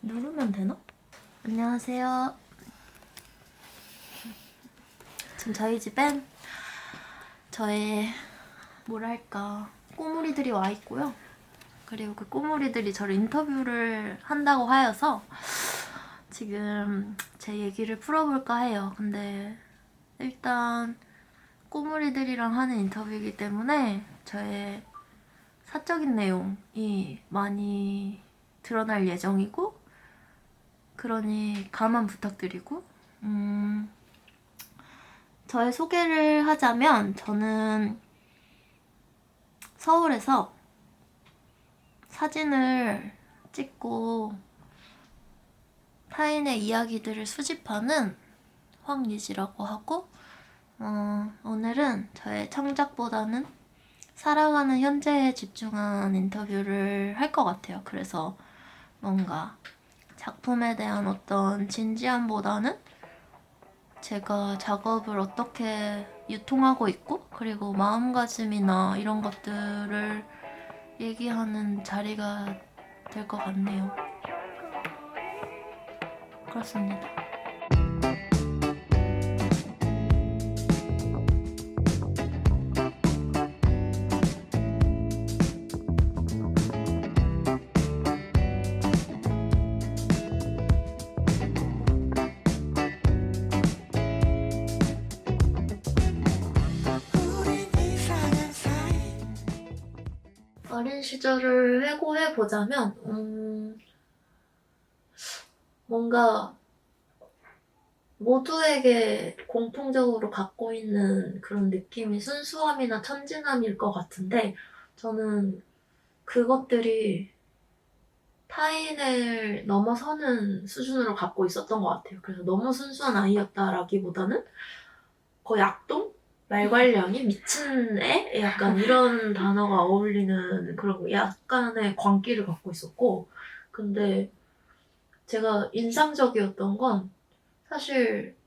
누르면 되나? 안녕하세요. 지금 저희 집엔 저의 뭐랄까 꼬물이들이 와 있고요. 그리고 그 꼬물이들이 저를 인터뷰를 한다고 하여서 지금 제 얘기를 풀어볼까 해요. 근데 일단 꼬물이들이랑 하는 인터뷰이기 때문에 저의 사적인 내용이 많이 드러날 예정이고, 그러니 감안 부탁드리고, 저의 소개를 하자면 저는 서울에서 사진을 찍고 타인의 이야기들을 수집하는 황리지라고 하고, 오늘은 저의 창작보다는 살아가는 현재에 집중한 인터뷰를 할 것 같아요. 그래서 뭔가 작품에 대한 어떤 진지함보다는 제가 작업을 어떻게 유통하고 있고, 그리고 마음가짐이나 이런 것들을 얘기하는 자리가 될 것 같네요. 그렇습니다. 어린 시절을 회고해보자면 뭔가 모두에게 공통적으로 갖고 있는 그런 느낌이 순수함이나 천진함일 것 같은데, 저는 그것들이 타인을 넘어서는 수준으로 갖고 있었던 것 같아요. 그래서 너무 순수한 아이였다라기보다는 거의 악동? 말괄량이 미친 애? 약간 이런 단어가 어울리는 그런 약간의 광기를 갖고 있었고, 근데 제가 인상적이었던 건 사실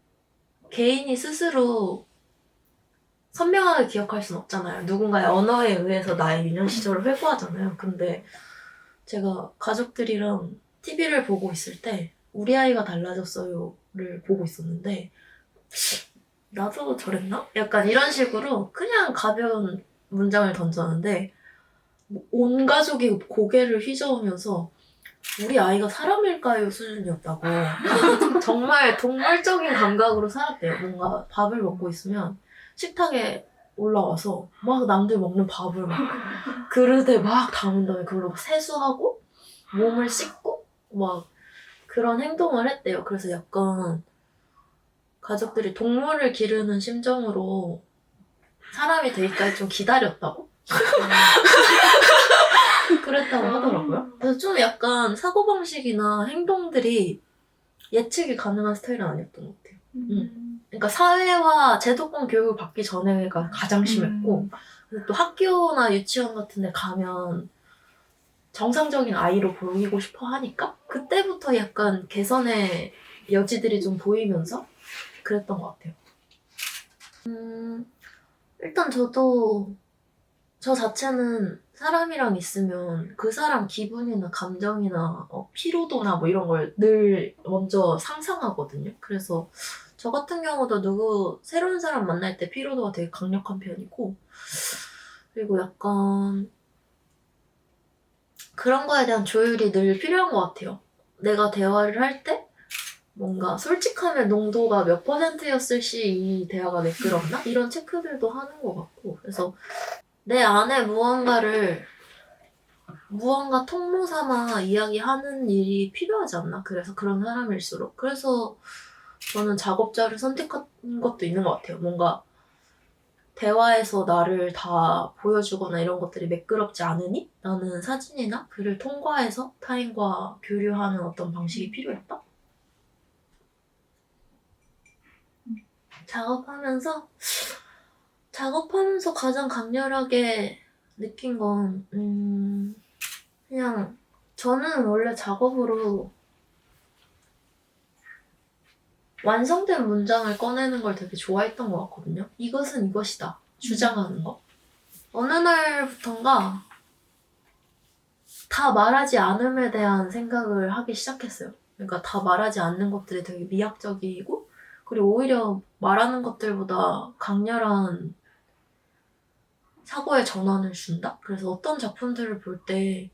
개인이 스스로 선명하게 기억할 순 없잖아요. 누군가의 언어에 의해서 나의 유년 시절을 회고하잖아요. 근데 제가 가족들이랑 TV를 보고 있을 때 우리 아이가 달라졌어요를 보고 있었는데, 나도 저랬나? 약간 이런 식으로 그냥 가벼운 문장을 던졌는데 온 가족이 고개를 휘저으면서 우리 아이가 사람일까요? 수준이었다고. 정말 동물적인 감각으로 살았대요. 뭔가 밥을 먹고 있으면 식탁에 올라와서 막 남들 먹는 밥을 막 그릇에 막 담은 다음에 그걸로 세수하고 몸을 씻고 막 그런 행동을 했대요. 그래서 약간 가족들이 동물을 기르는 심정으로 사람이 되기까지 좀 기다렸다고? 그랬다고 하더라고요. 그래서 좀 약간 사고방식이나 행동들이 예측이 가능한 스타일은 아니었던 것 같아요. 그러니까 사회화 제도권 교육을 받기 전에가 가장 심했고, 근데 또 학교나 유치원 같은 데 가면 정상적인 아이로 보이고 싶어 하니까 그때부터 약간 개선의 여지들이 좀 보이면서 그랬던 것 같아요. 일단 저도 저 자체는 사람이랑 있으면 그 사람 기분이나 감정이나 피로도나 뭐 이런 걸 늘 먼저 상상하거든요. 그래서 저 같은 경우도 새로운 사람 만날 때 피로도가 되게 강력한 편이고, 그리고 약간 그런 거에 대한 조율이 늘 필요한 것 같아요. 내가 대화를 할 때 뭔가 솔직함의 농도가 몇 %였을 시 이 대화가 매끄럽나? 이런 체크들도 하는 것 같고, 그래서 내 안에 무언가 통로 삼아 이야기하는 일이 필요하지 않나? 그래서 그런 사람일수록. 그래서 저는 작업자를 선택한 것도 있는 것 같아요. 뭔가 대화에서 나를 다 보여주거나 이런 것들이 매끄럽지 않으니 나는 사진이나 글을 통과해서 타인과 교류하는 어떤 방식이 필요했다? 작업하면서 가장 강렬하게 느낀 건 그냥 저는 원래 작업으로 완성된 문장을 꺼내는 걸 되게 좋아했던 것 같거든요. 이것은 이것이다. 주장하는 거. 어느 날부턴가 다 말하지 않음에 대한 생각을 하기 시작했어요. 그러니까 다 말하지 않는 것들이 되게 미학적이고, 그리고 오히려 말하는 것들보다 강렬한 사고의 전환을 준다? 그래서 어떤 작품들을 볼 때,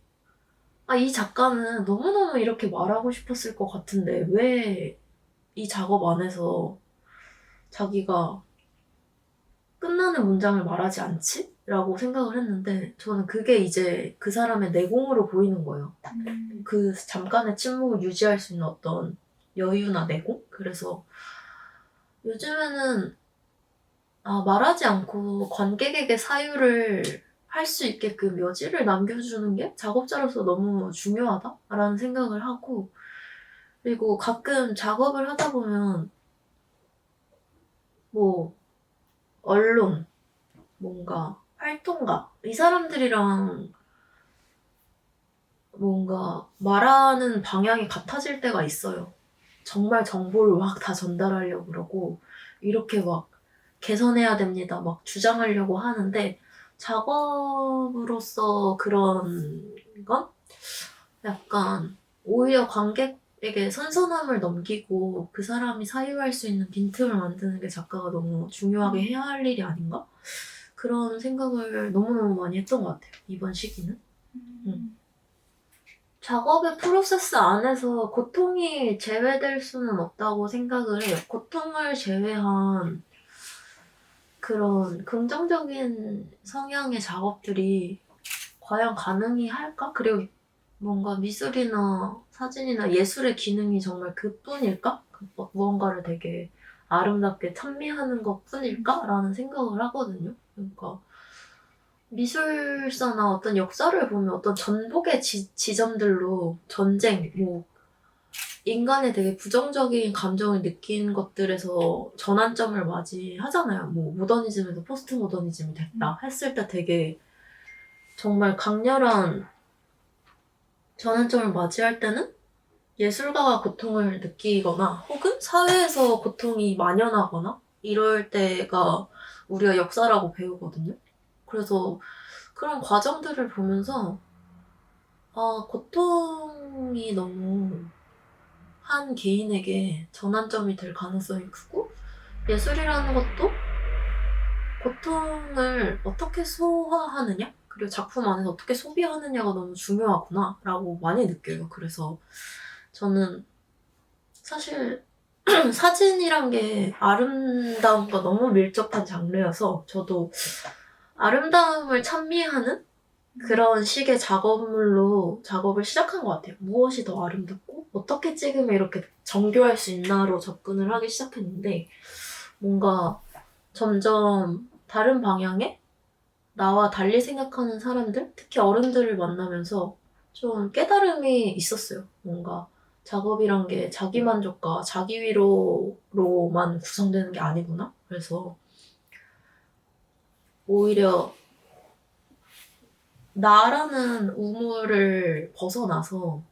이 작가는 너무너무 이렇게 말하고 싶었을 것 같은데, 왜 이 작업 안에서 자기가 끝나는 문장을 말하지 않지? 라고 생각을 했는데, 저는 그게 이제 그 사람의 내공으로 보이는 거예요. 그 잠깐의 침묵을 유지할 수 있는 어떤 여유나 내공? 그래서 요즘에는 말하지 않고 관객에게 사유를 할 수 있게끔 여지를 남겨주는 게 작업자로서 너무 중요하다라는 생각을 하고, 그리고 가끔 작업을 하다 보면 뭐 언론, 뭔가 활동가 이 사람들이랑 뭔가 말하는 방향이 같아질 때가 있어요. 정말 정보를 막 다 전달하려고 그러고 이렇게 막 개선해야 됩니다 막 주장하려고 하는데, 작업으로서 그런 건 약간 오히려 관객에게 선선함을 넘기고 그 사람이 사유할 수 있는 빈틈을 만드는 게 작가가 너무 중요하게 해야 할 일이 아닌가? 그런 생각을 너무너무 많이 했던 것 같아요, 이번 시기는. 작업의 프로세스 안에서 고통이 제외될 수는 없다고 생각을 해요. 고통을 제외한 그런 긍정적인 성향의 작업들이 과연 가능히 할까? 그리고 뭔가 미술이나 사진이나 예술의 기능이 정말 그뿐일까? 무언가를 되게 아름답게 찬미하는 것뿐일까? 라는 생각을 하거든요. 그러니까 미술사나 어떤 역사를 보면 어떤 전복의 지점들로 전쟁, 뭐 인간의 되게 부정적인 감정을 느낀 것들에서 전환점을 맞이하잖아요. 뭐 모더니즘에서 포스트 모더니즘이 됐다 했을 때 되게 정말 강렬한 전환점을 맞이할 때는 예술가가 고통을 느끼거나 혹은 사회에서 고통이 만연하거나 이럴 때가 우리가 역사라고 배우거든요. 그래서 그런 과정들을 보면서 고통이 너무 한 개인에게 전환점이 될 가능성이 크고, 예술이라는 것도 고통을 어떻게 소화하느냐? 그리고 작품 안에서 어떻게 소비하느냐가 너무 중요하구나 라고 많이 느껴요. 그래서 저는 사실 사진이란 게 아름다움과 너무 밀접한 장르여서 저도 아름다움을 찬미하는 그런 식의 작업물로 작업을 시작한 것 같아요. 무엇이 더 아름답고 어떻게 찍으면 이렇게 정교할 수 있나로 접근을 하기 시작했는데, 뭔가 점점 다른 방향에 나와 달리 생각하는 사람들, 특히 어른들을 만나면서 좀 깨달음이 있었어요. 뭔가 작업이란 게 자기 만족과 자기 위로로만 구성되는 게 아니구나. 그래서 오히려 나라는 우물을 벗어나서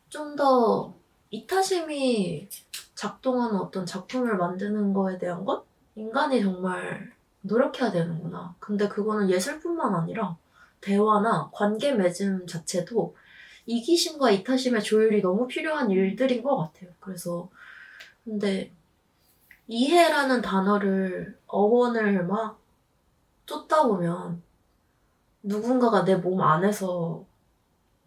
좀 더 이타심이 작동하는 어떤 작품을 만드는 거에 대한 것? 인간이 정말 노력해야 되는구나. 근데 그거는 예술뿐만 아니라 대화나 관계 맺음 자체도 이기심과 이타심의 조율이 너무 필요한 일들인 것 같아요. 그래서 근데 이해라는 단어를 어원을 막 쫓다 보면 누군가가 내 몸 안에서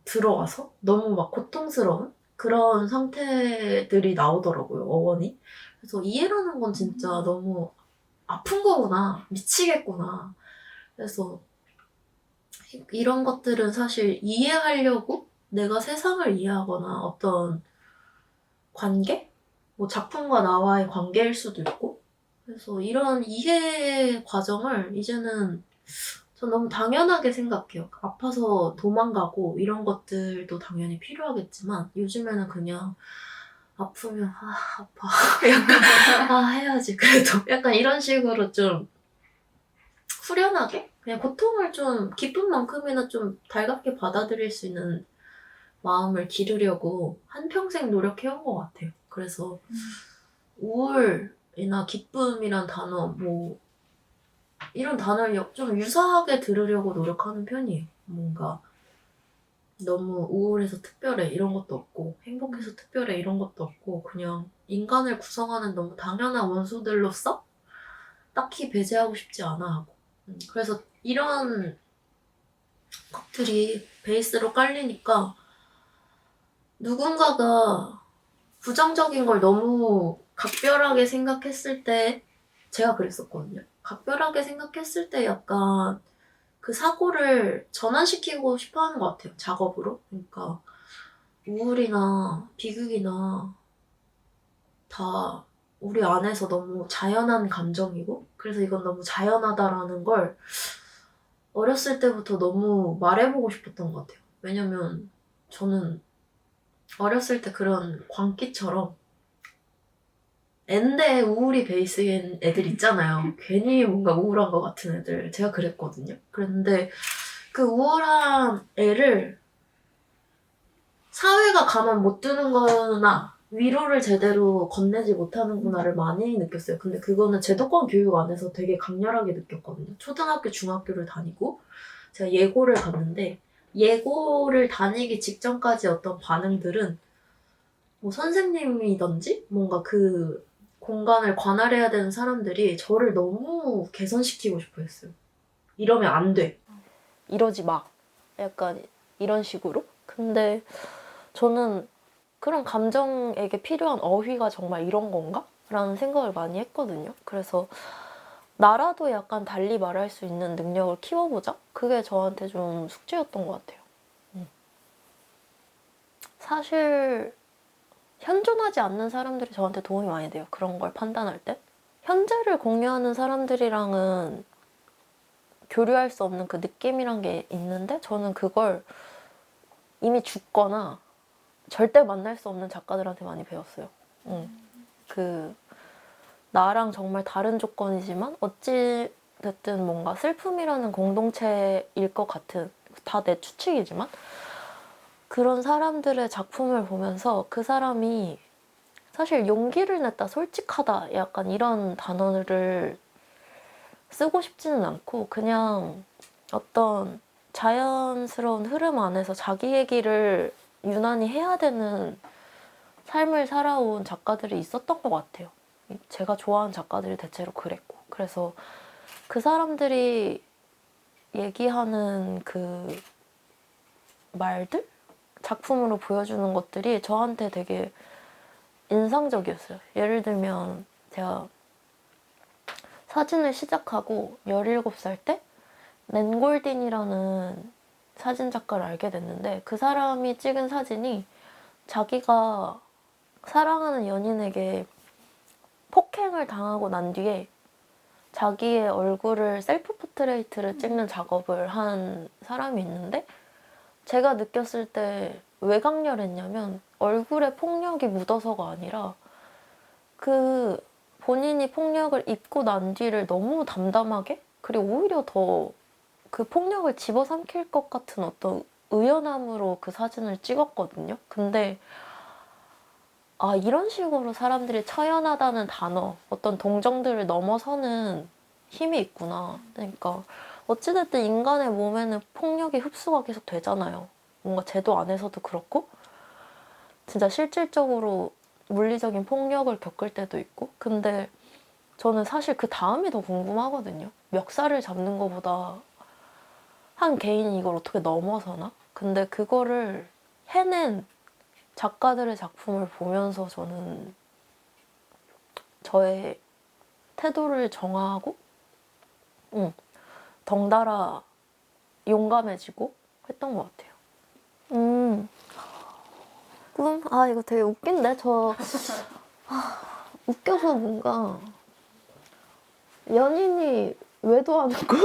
들어와서 너무 막 고통스러운 그런 상태들이 나오더라고요, 어원이. 그래서 이해라는 건 진짜 너무 아픈 거구나, 미치겠구나. 그래서 이런 것들은 사실 이해하려고 내가 세상을 이해하거나 어떤 관계? 뭐 작품과 나와의 관계일 수도 있고. 그래서 이런 이해 과정을 이제는 전 너무 당연하게 생각해요. 아파서 도망가고 이런 것들도 당연히 필요하겠지만 요즘에는 그냥 아프면 아파 약간 해야지 그래도 약간 이런 식으로 좀 후련하게 그냥 고통을 좀 기쁜 만큼이나 좀 달갑게 받아들일 수 있는 마음을 기르려고 한평생 노력해온 것 같아요. 그래서 우울이나 기쁨이란 단어 뭐 이런 단어를 좀 유사하게 들으려고 노력하는 편이에요. 뭔가 너무 우울해서 특별해 이런 것도 없고 행복해서 특별해 이런 것도 없고 그냥 인간을 구성하는 너무 당연한 원소들로서 딱히 배제하고 싶지 않아 하고 그래서 이런 것들이 베이스로 깔리니까 누군가가 부정적인 걸 너무 각별하게 생각했을 때 제가 그랬었거든요. 각별하게 생각했을 때 약간 그 사고를 전환시키고 싶어 하는 것 같아요. 작업으로. 그러니까 우울이나 비극이나 다 우리 안에서 너무 자연한 감정이고 그래서 이건 너무 자연하다라는 걸 어렸을 때부터 너무 말해보고 싶었던 것 같아요. 왜냐면 저는 어렸을 때 그런 광기처럼 엔데 우울이 베이스인 애들 있잖아요. 괜히 뭔가 우울한 것 같은 애들. 제가 그랬거든요. 그랬는데 그 우울한 애를 사회가 가만 못 두는구나, 위로를 제대로 건네지 못하는구나를 많이 느꼈어요. 근데 그거는 제도권 교육 안에서 되게 강렬하게 느꼈거든요. 초등학교, 중학교를 다니고 제가 예고를 갔는데 예고를 다니기 직전까지 어떤 반응들은 뭐 선생님이든지 뭔가 그 공간을 관할해야 되는 사람들이 저를 너무 개선시키고 싶어 했어요. 이러면 안 돼. 이러지 마. 약간 이런 식으로. 근데 저는 그런 감정에게 필요한 어휘가 정말 이런 건가? 라는 생각을 많이 했거든요. 그래서 나라도 약간 달리 말할 수 있는 능력을 키워보자? 그게 저한테 좀 숙제였던 것 같아요. 사실 현존하지 않는 사람들이 저한테 도움이 많이 돼요. 그런 걸 판단할 때. 현재를 공유하는 사람들이랑은 교류할 수 없는 그 느낌이란 게 있는데 저는 그걸 이미 죽거나 절대 만날 수 없는 작가들한테 많이 배웠어요. 그 나랑 정말 다른 조건이지만 어찌 됐든 뭔가 슬픔이라는 공동체일 것 같은, 다 내 추측이지만 그런 사람들의 작품을 보면서 그 사람이 사실 용기를 냈다, 솔직하다 약간 이런 단어를 쓰고 싶지는 않고 그냥 어떤 자연스러운 흐름 안에서 자기 얘기를 유난히 해야 되는 삶을 살아온 작가들이 있었던 것 같아요. 제가 좋아하는 작가들이 대체로 그랬고. 그래서 그 사람들이 얘기하는 그 말들? 작품으로 보여주는 것들이 저한테 되게 인상적이었어요. 예를 들면 제가 사진을 시작하고 17살 때 렌골딘이라는 사진작가를 알게 됐는데 그 사람이 찍은 사진이 자기가 사랑하는 연인에게 폭행을 당하고 난 뒤에 자기의 얼굴을 셀프 포트레이트를 찍는 작업을 한 사람이 있는데 제가 느꼈을 때 왜 강렬했냐면 얼굴에 폭력이 묻어서가 아니라 그 본인이 폭력을 입고 난 뒤를 너무 담담하게 그리고 오히려 더 그 폭력을 집어삼킬 것 같은 어떤 의연함으로 그 사진을 찍었거든요. 근데 아, 이런 식으로 사람들이 처연하다는 단어, 어떤 동정들을 넘어서는 힘이 있구나. 그러니까 어찌됐든 인간의 몸에는 폭력이 흡수가 계속 되잖아요. 뭔가 제도 안에서도 그렇고 진짜 실질적으로 물리적인 폭력을 겪을 때도 있고. 근데 저는 사실 그 다음이 더 궁금하거든요. 멱살을 잡는 것보다 한 개인이 이걸 어떻게 넘어서나? 근데 그거를 해낸 작가들의 작품을 보면서 저는 저의 태도를 정하고 덩달아 용감해지고 했던 것 같아요. 꿈? 아, 이거 되게 웃긴데? 웃겨서 뭔가 연인이 외도하는 꿈?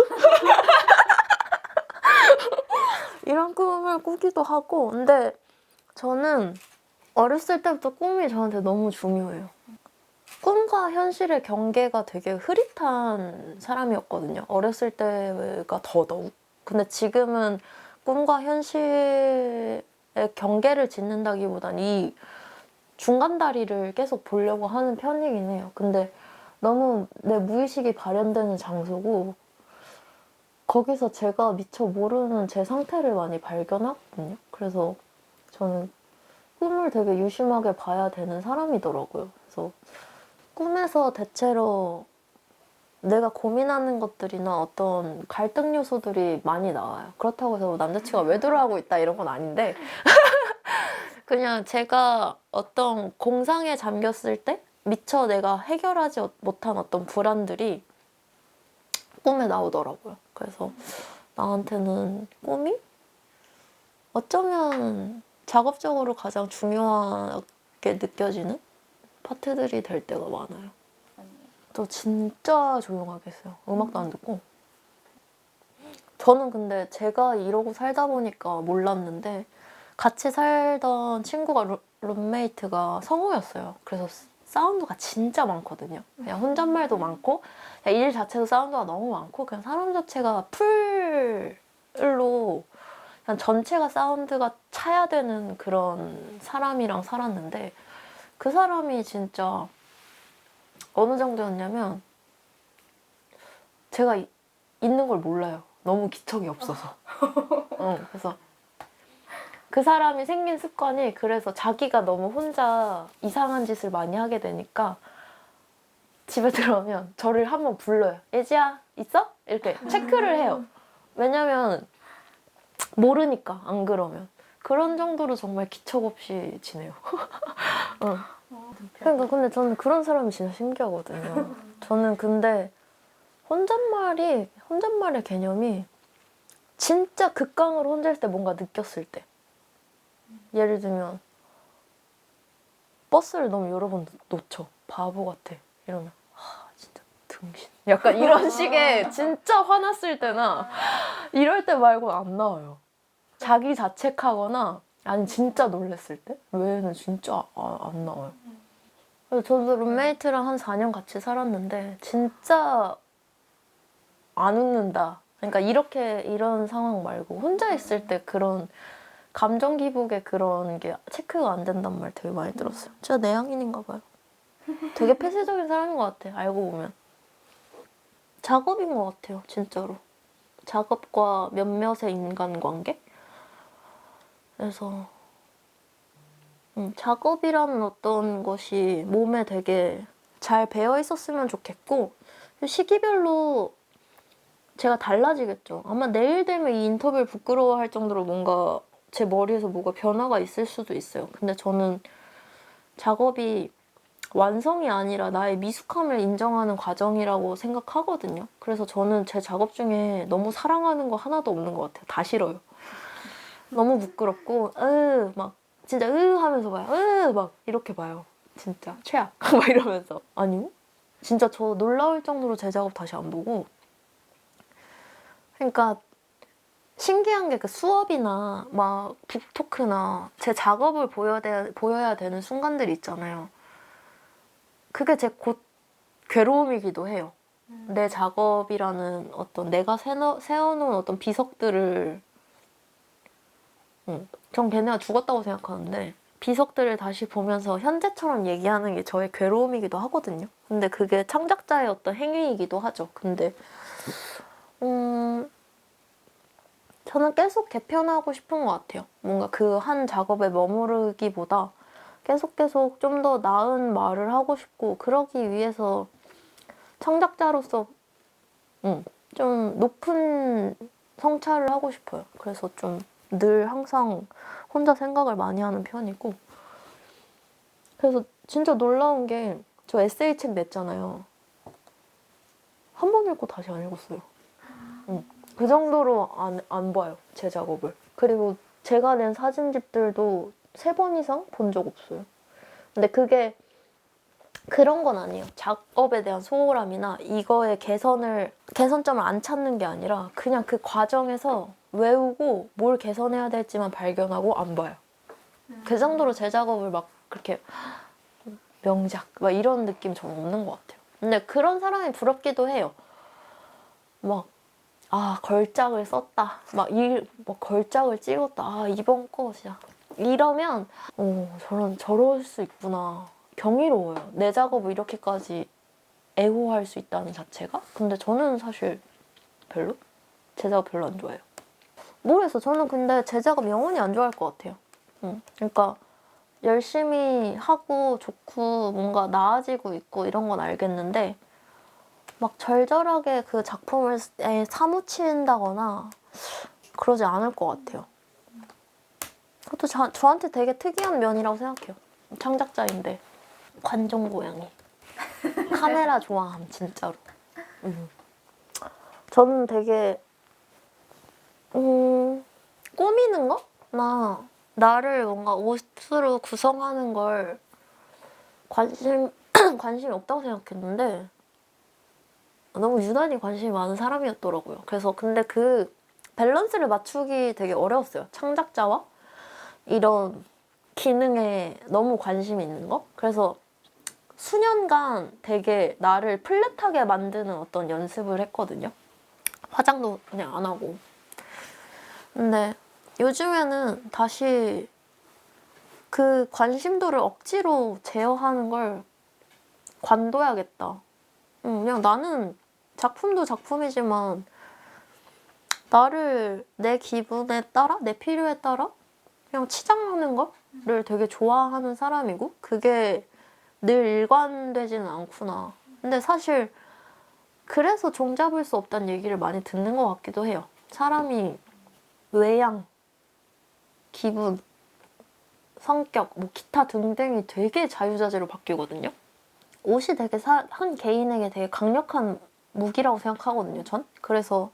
이런 꿈을 꾸기도 하고. 근데 저는 어렸을 때부터 꿈이 저한테 너무 중요해요. 꿈과 현실의 경계가 되게 흐릿한 사람이었거든요. 어렸을 때가 더더욱. 근데 지금은 꿈과 현실의 경계를 짓는다기보단 이 중간다리를 계속 보려고 하는 편이긴 해요. 근데 너무 내 무의식이 발현되는 장소고 거기서 제가 미처 모르는 제 상태를 많이 발견하거든요. 그래서 저는 꿈을 되게 유심하게 봐야 되는 사람이더라고요. 그래서 꿈에서 대체로 내가 고민하는 것들이나 어떤 갈등 요소들이 많이 나와요. 그렇다고 해서 남자친구가 외도를 있다 이런 건 아닌데 그냥 제가 어떤 공상에 잠겼을 때 미처 내가 해결하지 못한 어떤 불안들이 꿈에 나오더라고요. 그래서 나한테는 꿈이 어쩌면 작업적으로 가장 중요하게 느껴지는 파트들이 될 때가 많아요. 저 진짜 조용하게 했어요. 음악도 안 듣고. 저는 근데 제가 이러고 살다 보니까 몰랐는데 같이 살던 친구가 룸메이트가 성우였어요. 그래서 사운드가 진짜 많거든요. 그냥 혼잣말도 많고 그냥 일 자체도 사운드가 너무 많고 그냥 사람 자체가 풀로 그냥 전체가 사운드가 차야 되는 그런 사람이랑 살았는데 그 사람이 진짜 어느 정도였냐면 제가 있는 걸 몰라요. 너무 기척이 없어서. 그래서 그 사람이 생긴 습관이 그래서 자기가 너무 혼자 이상한 짓을 많이 하게 되니까 집에 들어오면 저를 한번 불러요. 예지야 있어? 이렇게 체크를 해요. 왜냐면 모르니까 안 그러면. 그런 정도로 정말 기척 없이 지내요. 그러니까 근데 저는 그런 사람이 진짜 신기하거든요. 저는 근데 혼잣말의 개념이 진짜 극강으로 혼자 있을 때 뭔가 느꼈을 때 예를 들면 버스를 너무 여러 번 놓쳐 바보 같아 이러면 진짜 등신 약간 이런 식의 진짜 화났을 때나 이럴 때 말고 안 나와요. 자기 자책하거나 아니 진짜 놀랬을 때 외에는 진짜 안 나와요. 그래서 저도 룸메이트랑 한 4년 같이 살았는데 진짜 안 웃는다. 그러니까 이런 상황 말고 혼자 있을 때 그런 감정 기복에 그런 게 체크가 안 된단 말 되게 많이 들었어요. 진짜 내향인인가 봐요. 되게 폐쇄적인 사람인 것 같아. 알고 보면. 작업인 것 같아요. 진짜로. 작업과 몇몇의 인간관계? 그래서 작업이라는 어떤 것이 몸에 되게 잘 배어 있었으면 좋겠고 시기별로 제가 달라지겠죠. 아마 내일 되면 이 인터뷰를 부끄러워할 정도로 뭔가 제 머리에서 뭐가 변화가 있을 수도 있어요. 근데 저는 작업이 완성이 아니라 나의 미숙함을 인정하는 과정이라고 생각하거든요. 그래서 저는 제 작업 중에 너무 사랑하는 거 하나도 없는 것 같아요. 다 싫어요. 너무 부끄럽고 막 진짜 하면서 봐요. 막 이렇게 봐요. 진짜 최악 막 이러면서 아니요? 진짜 저 놀라울 정도로 제 작업 다시 안 보고 그러니까 신기한 게 그 수업이나 막 북토크나 제 작업을 보여야 되는 순간들이 있잖아요. 그게 제 곧 괴로움이기도 해요. 내 작업이라는 어떤 내가 세워놓은 어떤 비석들을 전 걔네가 죽었다고 생각하는데 비석들을 다시 보면서 현재처럼 얘기하는 게 저의 괴로움이기도 하거든요. 근데 그게 창작자의 어떤 행위이기도 하죠. 근데 저는 계속 개편하고 싶은 것 같아요. 뭔가 그 한 작업에 머무르기보다 계속 좀 더 나은 말을 하고 싶고 그러기 위해서 창작자로서 좀 높은 성찰을 하고 싶어요. 그래서 좀 늘 항상 혼자 생각을 많이 하는 편이고 그래서 진짜 놀라운 게 저 에세이 책 냈잖아요. 한 번 읽고 다시 안 읽었어요. 그 정도로 안 봐요. 제 작업을. 그리고 제가 낸 사진집들도 3번 이상 본 적 없어요. 근데 그게 그런 건 아니에요. 작업에 대한 소홀함이나 이거의 개선점을 안 찾는 게 아니라 그냥 그 과정에서 외우고 뭘 개선해야 될지만 발견하고 안 봐요. 그 정도로 제 작업을 막 그렇게 명작 막 이런 느낌 저는 없는 것 같아요. 근데 그런 사람이 부럽기도 해요. 막 걸작을 썼다. 막 걸작을 찍었다. 이번 것이야. 이러면 저럴 수 있구나. 경이로워요. 내 작업을 이렇게까지 애호할 수 있다는 자체가. 근데 저는 사실 별로? 제 작업 별로 안 좋아해요. 모르겠어. 저는 근데 제 작업 영원히 안 좋아할 것 같아요. 그러니까 열심히 하고 좋고 뭔가 나아지고 있고 이런 건 알겠는데 막 절절하게 그 작품을 사무친다거나 그러지 않을 것 같아요. 그것도 저한테 되게 특이한 면이라고 생각해요. 창작자인데 관종 고양이. 카메라 좋아함 진짜로. 저는 되게 꾸미는 거? 나 나를 뭔가 옷으로 구성하는 걸 관심이 없다고 생각했는데 너무 유난히 관심이 많은 사람이었더라고요. 그래서 근데 그 밸런스를 맞추기 되게 어려웠어요. 창작자와 이런 기능에 너무 관심이 있는 거? 그래서 수년간 되게 나를 플랫하게 만드는 어떤 연습을 했거든요. 화장도 그냥 안 하고. 근데 요즘에는 다시 그 관심도를 억지로 제어하는 걸 관둬야겠다. 그냥 나는 작품도 작품이지만 나를 내 기분에 따라, 내 필요에 따라 그냥 치장하는 거를 되게 좋아하는 사람이고 그게 늘 일관되지는 않구나. 근데 사실 그래서 종잡을 수 없다는 얘기를 많이 듣는 것 같기도 해요. 사람이 외양, 기분, 성격, 뭐 기타 등등이 되게 자유자재로 바뀌거든요. 옷이 되게 한 개인에게 되게 강력한 무기라고 생각하거든요, 전. 그래서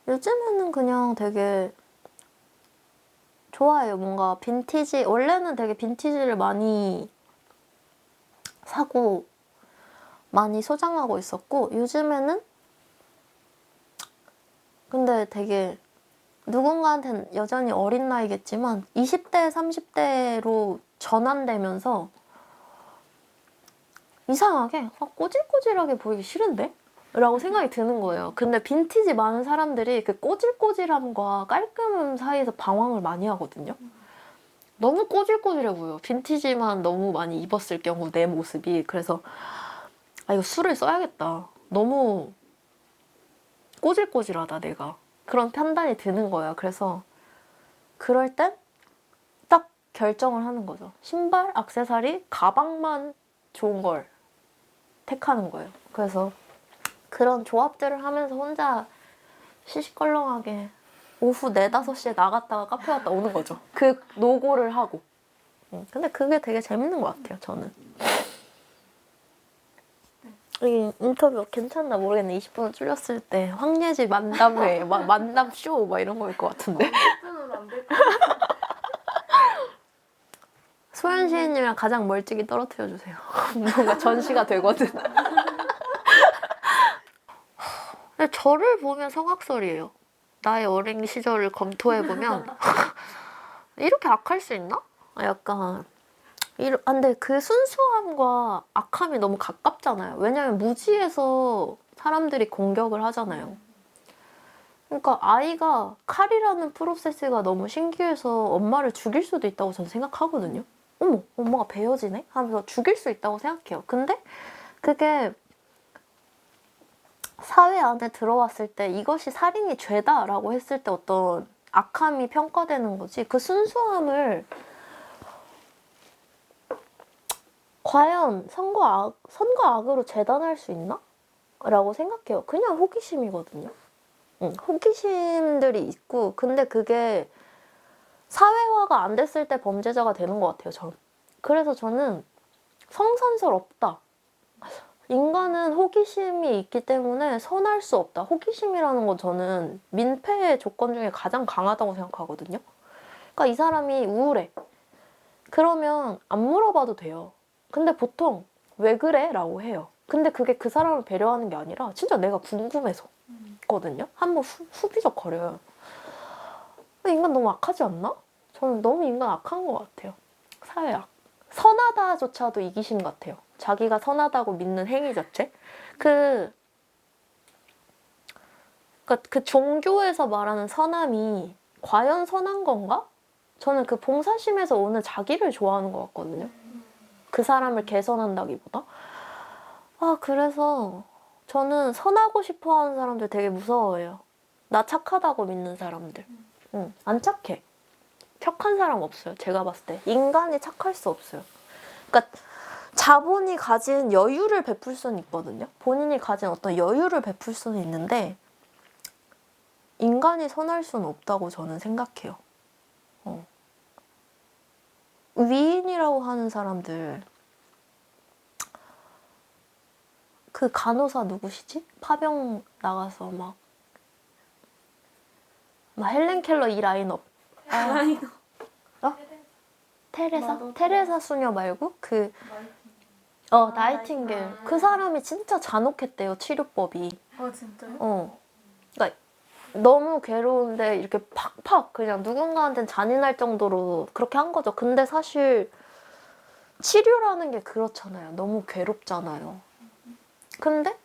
요즘에는 그냥 되게 좋아해요. 뭔가 빈티지, 원래는 되게 빈티지를 많이 사고 많이 소장하고 있었고 요즘에는 근데 되게 누군가한테는 여전히 어린 나이겠지만 20대, 30대로 전환되면서 이상하게 꼬질꼬질하게 보이기 싫은데? 라고 생각이 드는 거예요. 근데 빈티지 많은 사람들이 그 꼬질꼬질함과 깔끔함 사이에서 방황을 많이 하거든요. 너무 꼬질꼬질해 보여. 빈티지만 너무 많이 입었을 경우 내 모습이. 그래서 아 이거 술을 써야겠다. 너무 꼬질꼬질하다 내가. 그런 판단이 드는 거예요. 그래서 그럴 땐 딱 결정을 하는 거죠. 신발, 액세서리, 가방만 좋은 걸 택하는 거예요. 그래서 그런 조합들을 하면서 혼자 시시껄렁하게 오후 4, 5시에 나갔다가 카페 갔다 오는 거죠. 그 노고를 하고. 근데 그게 되게 재밌는 것 같아요, 저는. 이 인터뷰 괜찮나 모르겠네. 20분 줄였을 때 황예지 만담회, 만담 쇼 이런 거일 것 같은데. 10분은 안 될 것 같아. 소연 시인님이랑 가장 멀찍이 떨어뜨려 주세요. 뭔가 전시가 되거든. 근데 저를 보면 성악설이에요. 나의 어린 시절을 검토해보면 이렇게 악할 수 있나? 약간 근데 그 순수함과 악함이 너무 가깝잖아요. 왜냐면 무지에서 사람들이 공격을 하잖아요. 그러니까 아이가 칼이라는 프로세스가 너무 신기해서 엄마를 죽일 수도 있다고 저는 생각하거든요. 어머, 엄마가 베어지네? 하면서 죽일 수 있다고 생각해요. 근데 그게 사회 안에 들어왔을 때 이것이 살인이 죄다라고 했을 때 어떤 악함이 평가되는 거지. 그 순수함을 과연 선과 악으로 재단할 수 있나? 라고 생각해요. 그냥 호기심이거든요. 호기심들이 있고 근데 그게 사회화가 안 됐을 때 범죄자가 되는 것 같아요. 전. 그래서 저는 성선설 없다. 인간은 호기심이 있기 때문에 선할 수 없다. 호기심이라는 건 저는 민폐의 조건 중에 가장 강하다고 생각하거든요. 그러니까 이 사람이 우울해. 그러면 안 물어봐도 돼요. 근데 보통 왜 그래? 라고 해요. 근데 그게 그 사람을 배려하는 게 아니라 진짜 내가 궁금해서거든요. 한번 후비적거려요. 인간 너무 악하지 않나? 저는 너무 인간 악한 것 같아요. 사회악. 선하다조차도 이기심 같아요. 자기가 선하다고 믿는 행위 자체. 그러니까 그 종교에서 말하는 선함이 과연 선한 건가? 저는 그 봉사심에서 오는 자기를 좋아하는 것 같거든요. 그 사람을 개선한다기보다. 그래서 저는 선하고 싶어 하는 사람들 되게 무서워해요. 나 착하다고 믿는 사람들. 응, 안 착해. 착한 사람 없어요. 제가 봤을 때. 인간이 착할 수 없어요. 그러니까 자본이 가진 여유를 베풀 수는 있거든요. 본인이 가진 어떤 여유를 베풀 수는 있는데 인간이 선할 수는 없다고 저는 생각해요. 위인이라고 하는 사람들, 그 간호사 누구시지? 파병 나가서 막 헬렌 켈러 이 라인업. 테레사? 테레사 수녀 말고 그 나이팅게일. 그 사람이 진짜 잔혹했대요, 치료법이. 진짜요? 그러니까 너무 괴로운데 이렇게 팍팍 그냥 누군가한테는 잔인할 정도로 그렇게 한 거죠. 근데 사실 치료라는 게 그렇잖아요. 너무 괴롭잖아요. 근데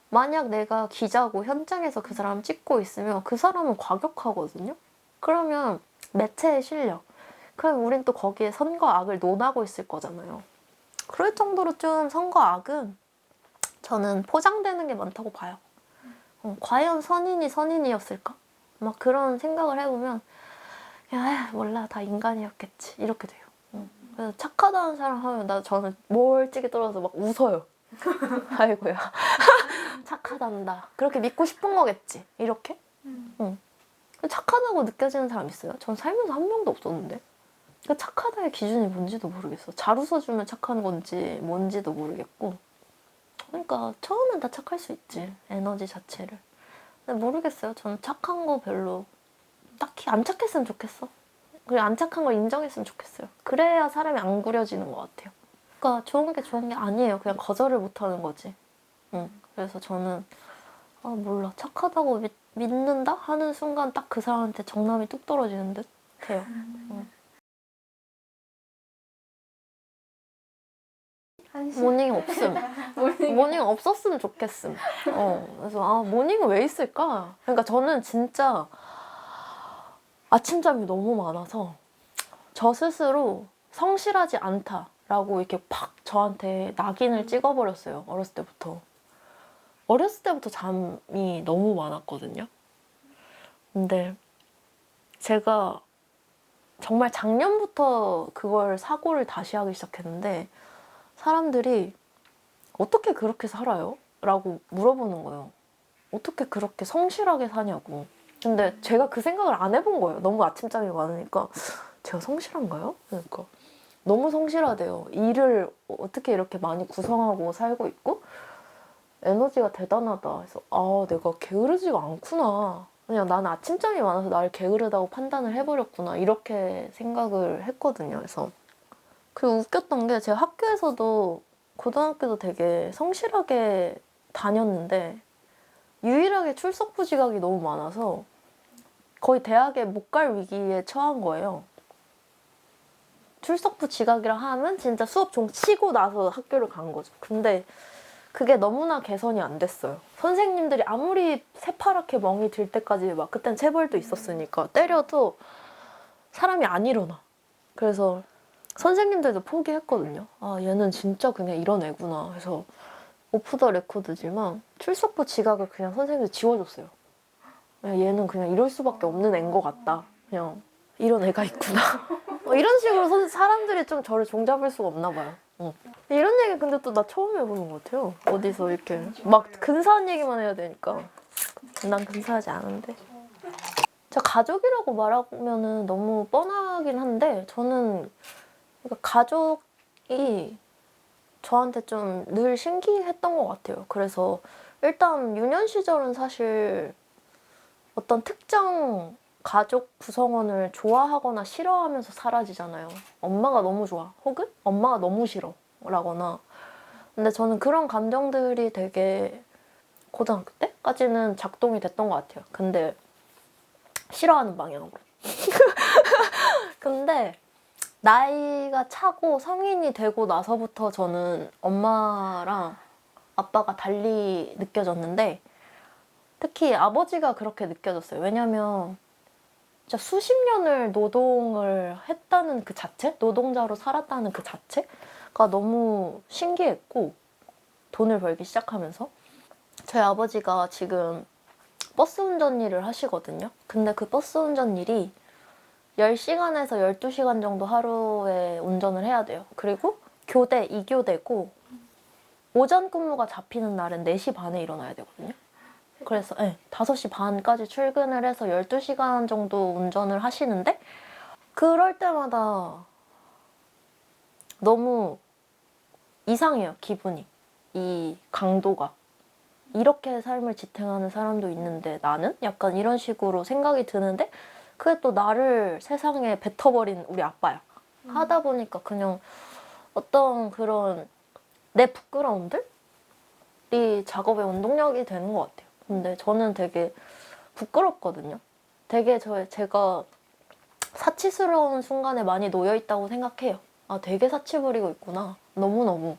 만약 내가 기자고 현장에서 그 사람 찍고 있으면 그 사람은 과격하거든요. 그러면 매체에 실려. 그럼 우린 또 거기에 선과 악을 논하고 있을 거잖아요. 그럴 정도로 좀 선과 악은 저는 포장되는 게 많다고 봐요. 과연 선인이 선인이었을까? 막 그런 생각을 해보면 야 몰라 다 인간이었겠지 이렇게 돼요. 그래서 착하다는 사람 하면 저는 멀찍이 떨어져서 막 웃어요. 아이고야 착하단다. 그렇게 믿고 싶은 거겠지 이렇게. 착하다고 느껴지는 사람 있어요? 전 살면서 한 명도 없었는데. 그 착하다의 기준이 뭔지도 모르겠어. 잘 웃어주면 착한 건지 뭔지도 모르겠고. 그러니까 처음엔 다 착할 수 있지. 에너지 자체를. 근데 모르겠어요. 저는 착한 거 별로 딱히 안 착했으면 좋겠어. 그리고 안 착한 걸 인정했으면 좋겠어요. 그래야 사람이 안 구려지는 것 같아요. 그러니까 좋은 게 좋은 게 아니에요. 그냥 거절을 못하는 거지. 그래서 저는 몰라. 착하다고 믿는다? 하는 순간 딱 그 사람한테 정남이 뚝 떨어지는 듯 해요. 모닝 없음. 모닝 없었으면 좋겠음. 그래서 모닝은 왜 있을까? 그러니까 저는 진짜 아침잠이 너무 많아서 저 스스로 성실하지 않다라고 이렇게 팍 저한테 낙인을 찍어버렸어요. 어렸을 때부터. 어렸을 때부터 잠이 너무 많았거든요. 근데 제가 정말 작년부터 그걸 사고를 다시 하기 시작했는데 사람들이 어떻게 그렇게 살아요? 라고 물어보는 거예요. 어떻게 그렇게 성실하게 사냐고. 근데 제가 그 생각을 안 해본 거예요. 너무 아침잠이 많으니까 제가 성실한가요? 그러니까 너무 성실하대요. 일을 어떻게 이렇게 많이 구성하고 살고 있고 에너지가 대단하다. 그래서 내가 게으르지가 않구나. 그냥 나는 아침잠이 많아서 나를 게으르다고 판단을 해버렸구나. 이렇게 생각을 했거든요. 그래서 그리고 웃겼던 게 제가 학교에서도 고등학교도 되게 성실하게 다녔는데 유일하게 출석부 지각이 너무 많아서 거의 대학에 못 갈 위기에 처한 거예요. 출석부 지각이라 하면 진짜 수업 종 치고 나서 학교를 간 거죠. 근데 그게 너무나 개선이 안 됐어요. 선생님들이 아무리 새파랗게 멍이 들 때까지 막 그땐 체벌도 있었으니까 때려도 사람이 안 일어나. 그래서 선생님들도 포기했거든요. 얘는 진짜 그냥 이런 애구나. 그래서 오프 더 레코드지만 출석부 지각을 그냥 선생님들 지워줬어요. 얘는 그냥 이럴 수밖에 없는 애인 것 같다. 그냥 이런 애가 있구나. 이런 식으로 사람들이 좀 저를 종잡을 수가 없나 봐요. 이런 얘기 근데 또 나 처음 해보는 것 같아요. 어디서 이렇게 막 근사한 얘기만 해야 되니까. 난 근사하지 않은데. 저 가족이라고 말하면은 너무 뻔하긴 한데 저는 그러니까 가족이 저한테 좀 늘 신기했던 것 같아요. 그래서 일단 유년 시절은 사실 어떤 특정 가족 구성원을 좋아하거나 싫어하면서 사라지잖아요. 엄마가 너무 좋아. 혹은 엄마가 너무 싫어. 라거나. 근데 저는 그런 감정들이 되게 고등학교 때까지는 작동이 됐던 것 같아요. 근데 싫어하는 방향으로. 근데 나이가 차고 성인이 되고 나서부터 저는 엄마랑 아빠가 달리 느껴졌는데 특히 아버지가 그렇게 느껴졌어요. 왜냐면 진짜 수십 년을 노동을 했다는 그 자체? 노동자로 살았다는 그 자체가 너무 신기했고 돈을 벌기 시작하면서 저희 아버지가 지금 버스 운전 일을 하시거든요. 근데 그 버스 운전 일이 10시간에서 12시간 정도 하루에 운전을 해야 돼요. 그리고 교대, 2교대고 오전 근무가 잡히는 날은 4시 반에 일어나야 되거든요. 그래서 5시 반까지 출근을 해서 12시간 정도 운전을 하시는데 그럴 때마다 너무 이상해요, 기분이. 이 강도가. 이렇게 삶을 지탱하는 사람도 있는데 나는? 약간 이런 식으로 생각이 드는데 그게 또 나를 세상에 뱉어버린 우리 아빠야. 하다 보니까 그냥 어떤 그런 내 부끄러움들이 작업의 원동력이 되는 것 같아요. 근데 저는 되게 부끄럽거든요. 되게 제가 사치스러운 순간에 많이 놓여있다고 생각해요. 아, 되게 사치 부리고 있구나. 너무너무.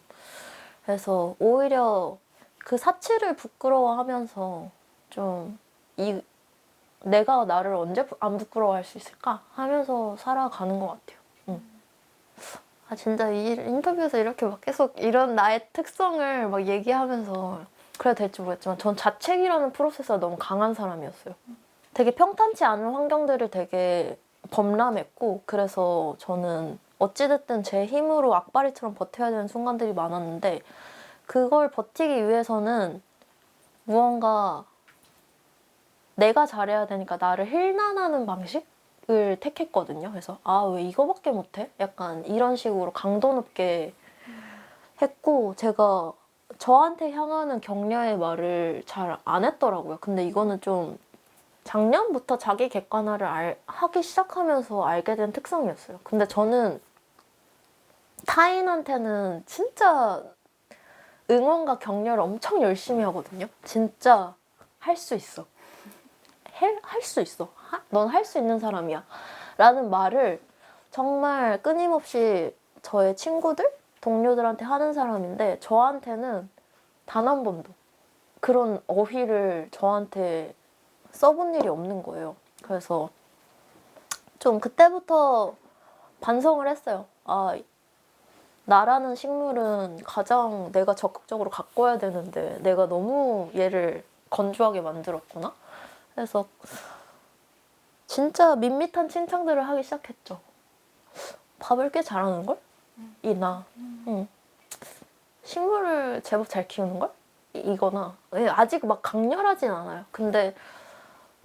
그래서 오히려 그 사치를 부끄러워하면서 좀 내가 나를 언제 안 부끄러워할 수 있을까 하면서 살아가는 것 같아요. 아, 진짜 이 인터뷰에서 이렇게 막 계속 이런 나의 특성을 막 얘기하면서 그래야 될지 모르겠지만 전 자책이라는 프로세스가 너무 강한 사람이었어요. 되게 평탄치 않은 환경들을 되게 범람했고 그래서 저는 어찌됐든 제 힘으로 악바리처럼 버텨야 되는 순간들이 많았는데 그걸 버티기 위해서는 무언가 내가 잘해야 되니까 나를 힐난하는 방식을 택했거든요. 그래서 아, 왜 이거밖에 못해? 약간 이런 식으로 강도 높게 했고 제가 저한테 향하는 격려의 말을 잘 안 했더라고요. 근데 이거는 좀 작년부터 자기 객관화를 하기 시작하면서 알게 된 특성이었어요. 근데 저는 타인한테는 진짜 응원과 격려를 엄청 열심히 하거든요. 진짜 할 수 있어. 할 수 있어. 넌 할 수 있는 사람이야. 라는 말을 정말 끊임없이 저의 친구들, 동료들한테 하는 사람인데 저한테는 단 한 번도 그런 어휘를 저한테 써본 일이 없는 거예요. 그래서 좀 그때부터 반성을 했어요. 아, 나라는 식물은 가장 내가 적극적으로 가꿔야 되는데 내가 너무 얘를 건조하게 만들었구나. 그래서 진짜 밋밋한 칭찬들을 하기 시작했죠. 밥을 꽤 잘하는걸? 이나 식물을 제법 잘 키우는걸? 이거나 아직 막 강렬하진 않아요. 근데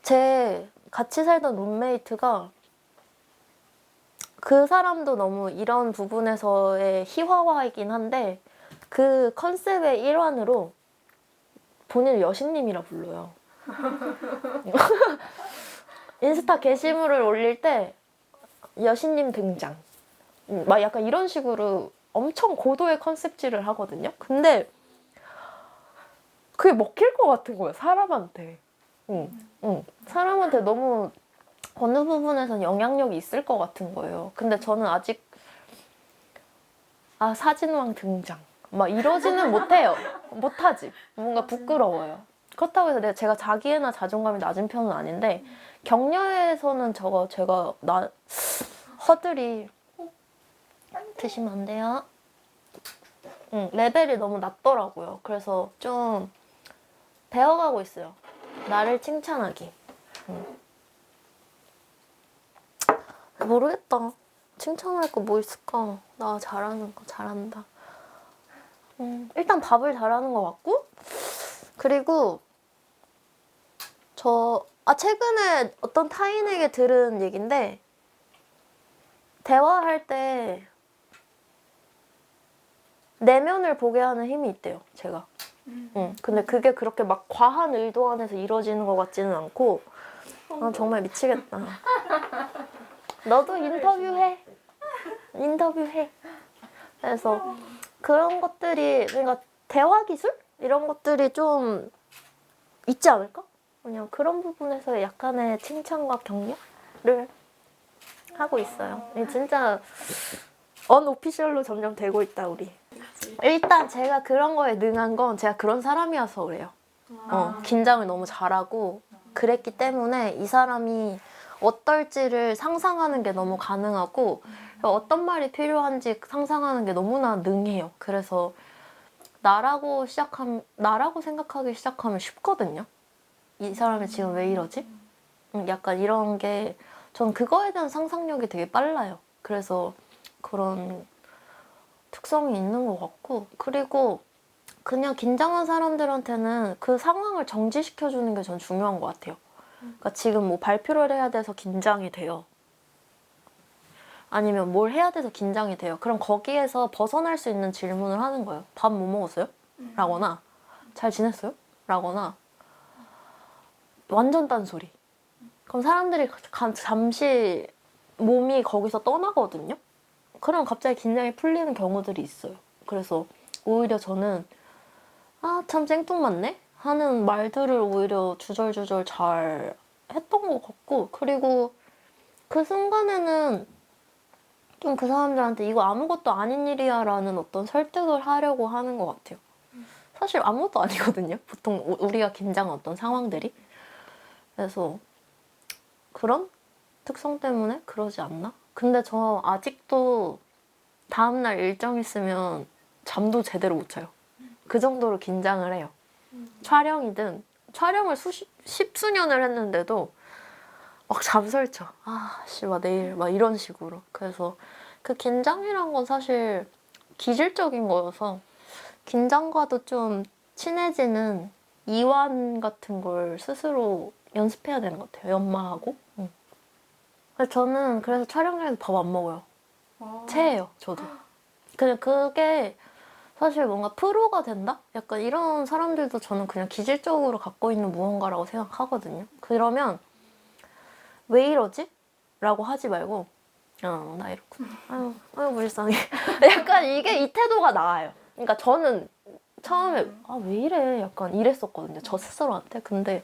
제 같이 살던 룸메이트가 그 사람도 너무 이런 부분에서의 희화화이긴 한데 그 컨셉의 일환으로 본인을 여신님이라 불러요. 인스타 게시물을 올릴 때 여신님 등장. 막 약간 이런 식으로 엄청 고도의 컨셉질을 하거든요. 근데 그게 먹힐 것 같은 거예요, 사람한테. 사람한테 너무 어느 부분에선 영향력이 있을 것 같은 거예요. 근데 저는 아직 사진왕 등장 막 이러지는 못해요. 못하지. 뭔가 부끄러워요. 그렇다고 해서 제가 자기애나 자존감이 낮은 편은 아닌데 격려에서는 제가 허들이 드시면 안 돼요. 레벨이 너무 낮더라고요. 그래서 좀 배워가고 있어요. 나를 칭찬하기. 모르겠다. 칭찬할 거 뭐 있을까? 나 잘하는 거 잘한다. 일단 밥을 잘하는 것 같고 그리고 최근에 어떤 타인에게 들은 얘긴데 대화할 때 내면을 보게 하는 힘이 있대요, 제가. 근데 그게 그렇게 막 과한 의도 안에서 이루어지는 것 같지는 않고 정말 미치겠다. 너도 인터뷰해. 그래서 그런 것들이 그러니까 대화 기술? 이런 것들이 좀 있지 않을까? 그냥 그런 부분에서 약간의 칭찬과 격려를 하고 있어요. 진짜 언오피셜로 점점 되고 있다, 우리. 일단 제가 그런 거에 능한 건 제가 그런 사람이어서 그래요. 긴장을 너무 잘하고 그랬기 때문에 이 사람이 어떨지를 상상하는 게 너무 가능하고 어떤 말이 필요한지 상상하는 게 너무나 능해요. 그래서 나라고 생각하기 시작하면 쉽거든요. 이 사람이 지금 왜 이러지? 약간 이런 게 전 그거에 대한 상상력이 되게 빨라요. 그래서 그런 특성이 있는 것 같고, 그리고 그냥 긴장한 사람들한테는 그 상황을 정지시켜주는 게 전 중요한 것 같아요. 그러니까 지금 뭐 발표를 해야 돼서 긴장이 돼요. 아니면 뭘 해야 돼서 긴장이 돼요. 그럼 거기에서 벗어날 수 있는 질문을 하는 거예요. 밥 뭐 먹었어요? 라거나 잘 지냈어요? 라거나 완전 딴소리. 그럼 사람들이 잠시 몸이 거기서 떠나거든요. 그럼 갑자기 긴장이 풀리는 경우들이 있어요. 그래서 오히려 저는 아, 참 생뚱맞네? 하는 말들을 오히려 주절주절 잘 했던 것 같고, 그리고 그 순간에는 좀 그 사람들한테 이거 아무것도 아닌 일이야 라는 어떤 설득을 하려고 하는 것 같아요. 사실 아무것도 아니거든요. 보통 우리가 긴장한 어떤 상황들이. 그래서 그런 특성 때문에 그러지 않나? 근데 저 아직도 다음날 일정 있으면 잠도 제대로 못 자요. 그 정도로 긴장을 해요. 촬영이든 촬영을 십수년을 했는데도 막 잠설쳐. 아, 씨, 막 내일 막 이런 식으로. 그래서 그 긴장이란 건 사실 기질적인 거여서 긴장과도 좀 친해지는 이완 같은 걸 스스로 연습해야 되는 것 같아요. 연마하고. 응. 저는 그래서 촬영장에서 밥 안 먹어요. 체해요, 저도. 그냥 그게 사실 뭔가 프로가 된다? 약간 이런 사람들도 저는 그냥 기질적으로 갖고 있는 무언가라고 생각하거든요. 그러면 왜 이러지? 라고 하지 말고 나 이렇구나. 아유 불쌍해. 약간 이 태도가 나아요. 그러니까 저는 처음에 왜 이래? 약간 이랬었거든요. 저 스스로한테. 근데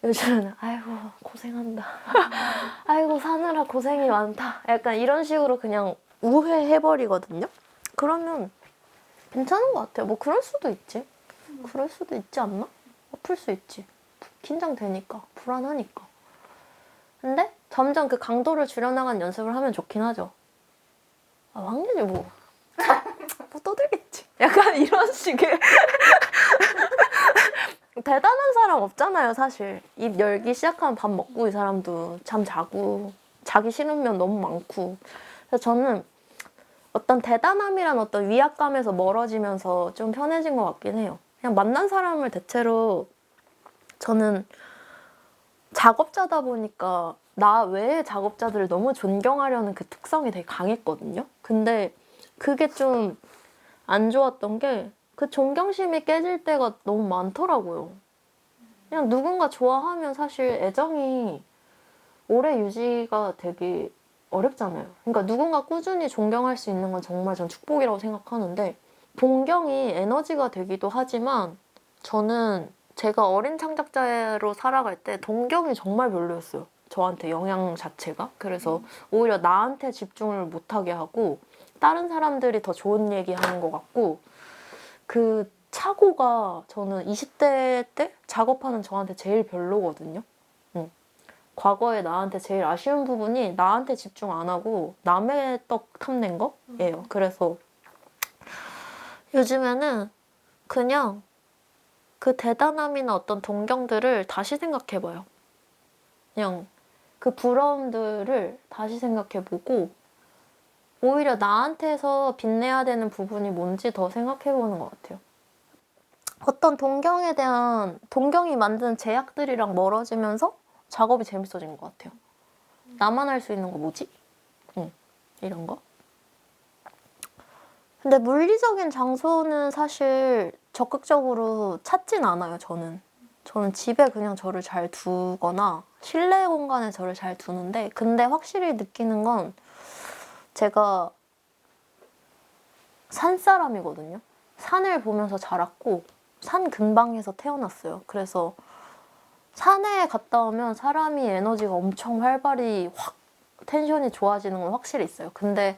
요즘은 아이고 고생한다. 아이고 사느라 고생이 많다. 약간 이런 식으로 그냥 우회해버리거든요. 그러면 괜찮은 것 같아요. 뭐 그럴 수도 있지. 그럴 수도 있지 않나? 아플 수 있지. 긴장되니까. 불안하니까. 근데 점점 그 강도를 줄여나가는 연습을 하면 좋긴 하죠. 황년이 뭐 떠들겠지. 약간 이런 식의 대단한 사람 없잖아요, 사실. 입 열기 시작하면 밥 먹고 이 사람도 잠 자고 자기 싫으면 너무 많고. 그래서 저는 어떤 대단함이란 어떤 위압감에서 멀어지면서 좀 편해진 것 같긴 해요. 그냥 만난 사람을 대체로 저는 작업자다 보니까 나 외의 작업자들을 너무 존경하려는 그 특성이 되게 강했거든요. 근데 그게 좀 안 좋았던 게 그 존경심이 깨질 때가 너무 많더라고요. 그냥 누군가 좋아하면 사실 애정이 오래 유지가 되게 어렵잖아요. 그러니까 누군가 꾸준히 존경할 수 있는 건 정말 전 축복이라고 생각하는데 동경이 에너지가 되기도 하지만 저는 제가 어린 창작자로 살아갈 때 동경이 정말 별로였어요. 저한테 영향 자체가. 그래서 오히려 나한테 집중을 못하게 하고 다른 사람들이 더 좋은 얘기하는 것 같고 그 착오가 저는 20대 때 작업하는 저한테 제일 별로거든요. 과거에 나한테 제일 아쉬운 부분이 나한테 집중 안 하고 남의 떡 탐낸 거예요. 그래서 요즘에는 그냥 그 대단함이나 어떤 동경들을 다시 생각해봐요. 그냥 그 부러움들을 다시 생각해보고 오히려 나한테서 빛내야 되는 부분이 뭔지 더 생각해보는 것 같아요. 어떤 동경이 만든 제약들이랑 멀어지면서 작업이 재밌어진 것 같아요. 나만 할 수 있는 거 뭐지? 이런 거. 근데 물리적인 장소는 사실 적극적으로 찾진 않아요, 저는. 저는 집에 그냥 저를 잘 두거나 실내 공간에 저를 잘 두는데 근데 확실히 느끼는 건 제가 산 사람이거든요. 산을 보면서 자랐고 산 근방에서 태어났어요. 그래서 산에 갔다 오면 사람이 에너지가 엄청 활발히 확 텐션이 좋아지는 건 확실히 있어요. 근데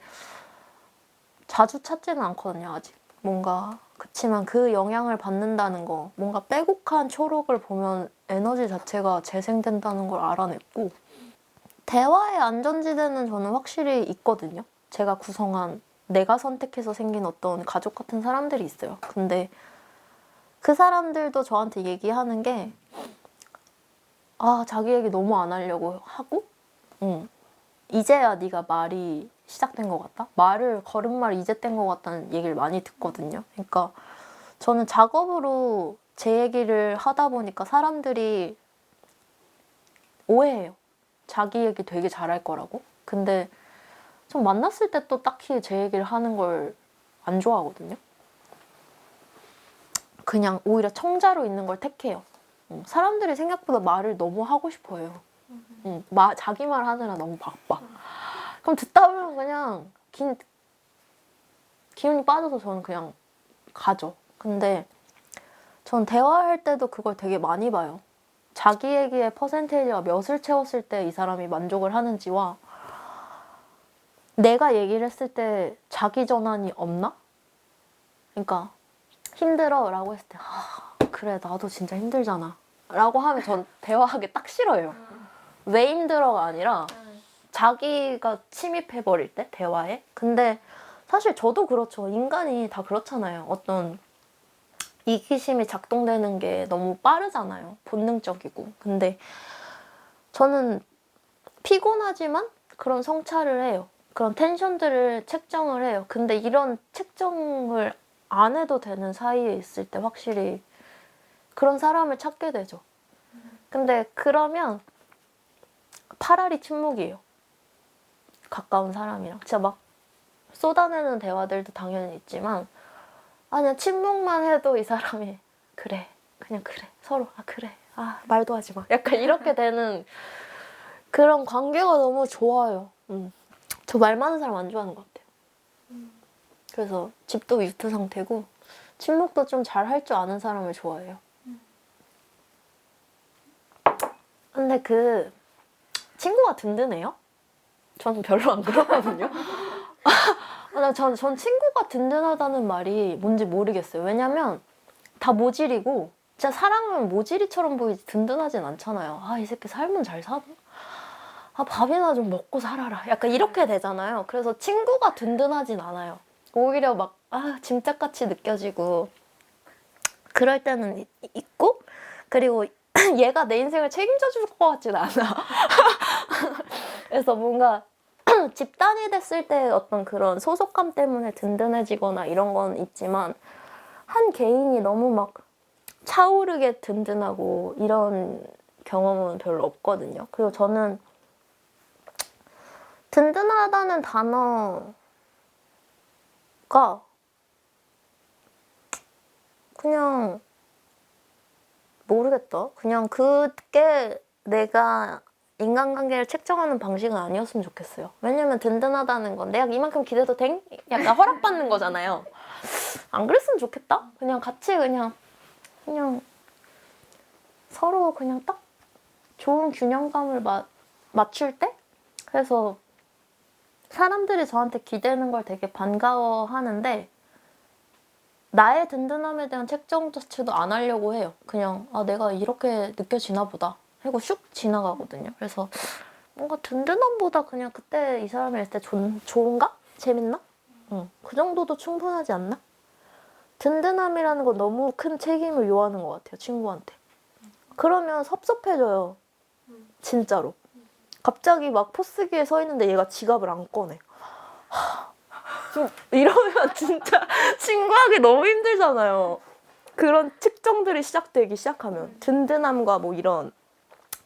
자주 찾지는 않거든요, 아직. 뭔가 그치만 그 영향을 받는다는 거, 뭔가 빼곡한 초록을 보면 에너지 자체가 재생된다는 걸 알아냈고 대화의 안전지대는 저는 확실히 있거든요. 제가 구성한 내가 선택해서 생긴 어떤 가족 같은 사람들이 있어요. 근데 그 사람들도 저한테 얘기하는 게 자기 얘기 너무 안 하려고 하고 이제야 네가 말이 시작된 것 같다? 걸음말 이제 뗀 것 같다는 얘기를 많이 듣거든요. 그러니까 저는 작업으로 제 얘기를 하다 보니까 사람들이 오해해요. 자기 얘기 되게 잘할 거라고. 근데 좀 만났을 때 또 딱히 제 얘기를 하는 걸 안 좋아하거든요. 그냥 오히려 청자로 있는 걸 택해요. 사람들이 생각보다 말을 너무 하고 싶어 해요. 자기 말 하느라 너무 바빠. 그럼 듣다 보면 그냥 기운이 빠져서 저는 그냥 가죠. 근데 전 대화할 때도 그걸 되게 많이 봐요. 자기 얘기의 퍼센테이지가 몇을 채웠을 때 이 사람이 만족을 하는지와 내가 얘기를 했을 때 자기 전환이 없나? 그러니까 힘들어 라고 했을 때 그래 나도 진짜 힘들잖아 라고 하면 전 대화하기 딱 싫어요. 왜 힘들어가 아니라 자기가 침입해버릴 때 대화에. 근데 사실 저도 그렇죠. 인간이 다 그렇잖아요. 어떤 이기심이 작동되는 게 너무 빠르잖아요. 본능적이고. 근데 저는 피곤하지만 그런 성찰을 해요. 그런 텐션들을 책정을 해요. 근데 이런 책정을 안 해도 되는 사이에 있을 때 확실히 그런 사람을 찾게 되죠. 근데 그러면 파라리 침묵이에요. 가까운 사람이랑. 진짜 막 쏟아내는 대화들도 당연히 있지만 그냥 침묵만 해도 이 사람이 그래 그냥 그래 서로 그래 말도 하지 마 약간 이렇게 되는 그런 관계가 너무 좋아요. 저 말 많은 사람 안 좋아하는 것 같아요. 그래서 집도 뮤트 상태고 침묵도 좀 잘 할 줄 아는 사람을 좋아해요. 근데 그 친구가 든든해요? 저는 별로 안 그렇거든요. 전 친구가 든든하다는 말이 뭔지 모르겠어요. 왜냐면 다 모질이고 진짜 사랑은 모질이처럼 보이지 든든하진 않잖아요. 이 새끼 살면 잘 사나? 밥이나 좀 먹고 살아라. 약간 이렇게 되잖아요. 그래서 친구가 든든하진 않아요. 오히려 막 짐짝같이 느껴지고 그럴 때는 있고 그리고 얘가 내 인생을 책임져 줄 것 같진 않아. 그래서 뭔가 집단이 됐을 때 어떤 그런 소속감 때문에 든든해지거나 이런 건 있지만 한 개인이 너무 막 차오르게 든든하고 이런 경험은 별로 없거든요. 그리고 저는 든든하다는 단어가 그냥 모르겠다. 그냥 그게 내가 인간관계를 책정하는 방식은 아니었으면 좋겠어요. 왜냐면 든든하다는 건 내가 이만큼 기대도 돼? 약간 허락받는 거잖아요. 안 그랬으면 좋겠다. 그냥 같이 그냥 서로 그냥 딱 좋은 균형감을 맞출 때? 그래서 사람들이 저한테 기대는 걸 되게 반가워하는데 나의 든든함에 대한 책정 자체도 안 하려고 해요. 그냥 내가 이렇게 느껴지나 보다 하고 슉 지나가거든요. 그래서 뭔가 든든함보다 그냥 그때 이 사람이 있을 때 좋은가? 재밌나? 그 정도도 충분하지 않나? 든든함이라는 건 너무 큰 책임을 요하는 것 같아요. 친구한테. 그러면 섭섭해져요. 진짜로. 갑자기 막 포스기에 서 있는데 얘가 지갑을 안 꺼내. 이러면 진짜 친구하기 너무 힘들잖아요. 그런 측정들이 시작되기 시작하면 든든함과 뭐 이런